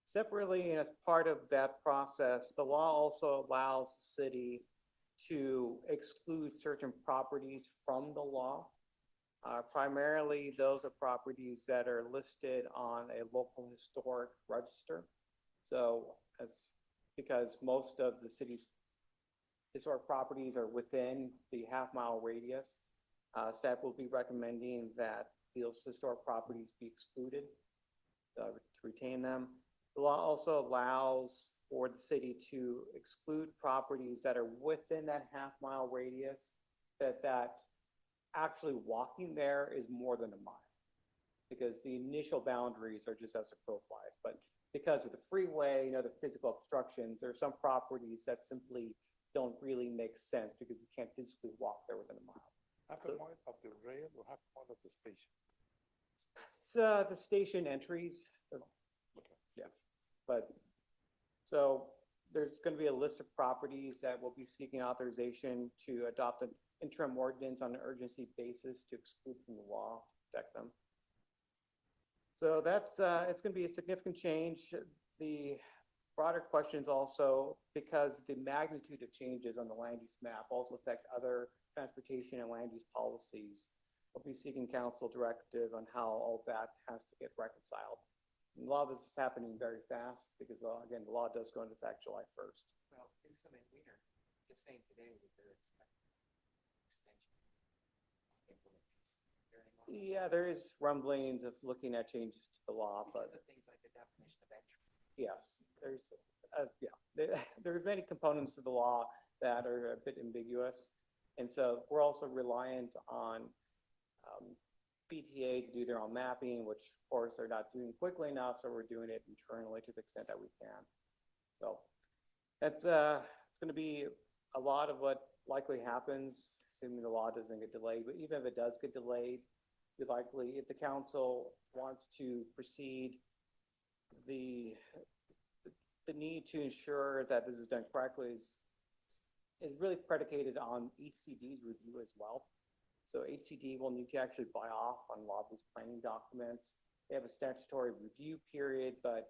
Separately, and as part of that process, the law also allows the city to exclude certain properties from the law. Primarily, those are properties that are listed on a local historic register. So because most of the city's historic properties are within the half-mile radius, staff will be recommending that those historic properties be excluded to retain them. The law also allows for the city to exclude properties that are within that half-mile radius, that actually walking there is more than a mile, because the initial boundaries are just as the crow flies. But because of the freeway, the physical obstructions, there are some properties that simply don't really make sense because you can't physically walk there within a mile. Half a mile of the rail or half a mile of the station? It's the station entries. Yeah, but so there's going to be a list of properties that will be seeking authorization to adopt an interim ordinance on an urgency basis to exclude from the law, protect them. So that's it's going to be a significant change. The broader questions also, because the magnitude of changes on the land use map also affect other transportation and land use policies. We'll be seeking council directive on how all that has to get reconciled. And a lot of this is happening very fast because, again, the law does go into effect July 1st. Well, there's some in Wiener, just saying today that they're expecting extension. Yeah, there is rumblings of looking at changes to the law, but Because of things like the definition of entry. yes, there's many components to the law that are a bit ambiguous. And so we're also reliant on BTA to do their own mapping, which of course they're not doing quickly enough. So we're doing it internally to the extent that we can. So that's, it's going to be a lot of what likely happens, assuming the law doesn't get delayed. But even if it does get delayed, we likely, if the council wants to proceed, the need to ensure that this is done correctly is really predicated on HCD's review as well. So HCD will need to actually buy off on a lot of these planning documents. They have a statutory review period, but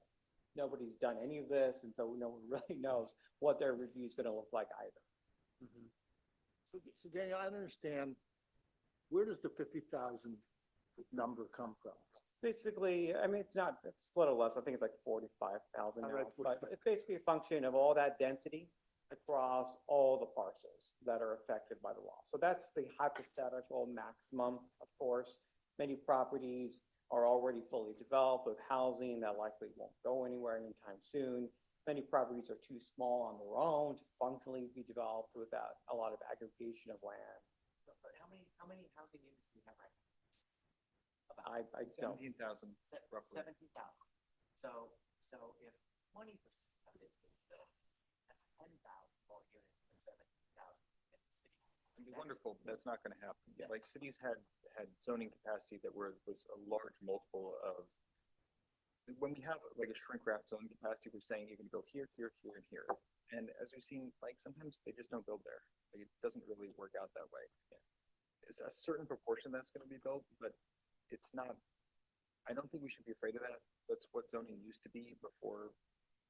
nobody's done any of this, and so no one really knows what their review is going to look like either. So Daniel, I understand where does the 50,000 number come from? Basically, I mean, it's a little less, I think it's like 45,000 All now, right, but it's basically a function of all that density across all the parcels that are affected by the law. So that's the hypothetical maximum, of course. Many properties are already fully developed with housing that likely won't go anywhere anytime soon. Many properties are too small on their own to functionally be developed without a lot of aggregation of land. But how many housing units do you have right now? I don't. 17,000 roughly. 17,000. So if 20% of this is built, that's 10,000 more units than 17,000 in the city. It'd be wonderful, but that's not gonna happen. Yeah. Like cities had zoning capacity that was a large multiple of, when we have like a shrink wrap zoning capacity, we're saying you can build here, here, here, and here. And as we've seen, like sometimes they just don't build there. Like it doesn't really work out that way. It's a certain proportion that's gonna be built, but it's not, I don't think we should be afraid of that. That's what zoning used to be before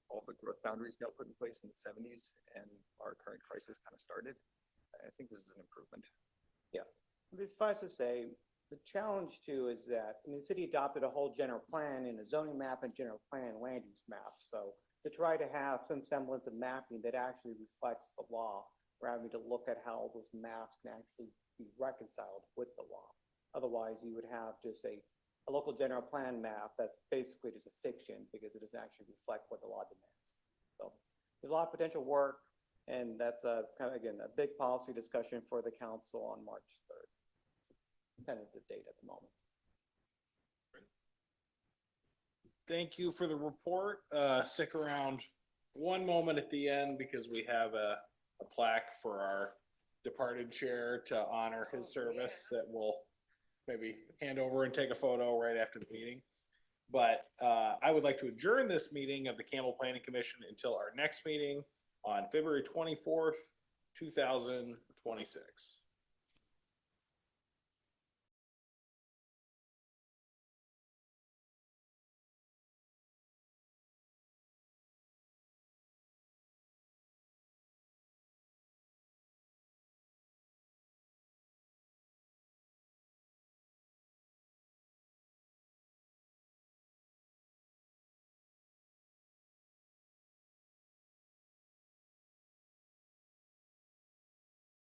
all the growth boundaries got put in place in the 70s and our current crisis kind of started. I think this is an improvement. Suffice to say, the challenge too is that, I mean, the city adopted a whole general plan in a zoning map and general plan land use map. So to try to have some semblance of mapping that actually reflects the law, we're having to look at how those maps can actually be reconciled with the law. Otherwise, you would have just a local general plan map that's basically just a fiction because it doesn't actually reflect what the law demands. So there's a lot of potential work, and that's again, a big policy discussion for the council on March 3rd. Tentative date at the moment. Thank you for the report. Stick around one moment at the end because we have a plaque for our departed chair to honor his service that we'll maybe hand over and take a photo right after the meeting. But I would like to adjourn this meeting of the Campbell Planning Commission until our next meeting on February 24th, 2026.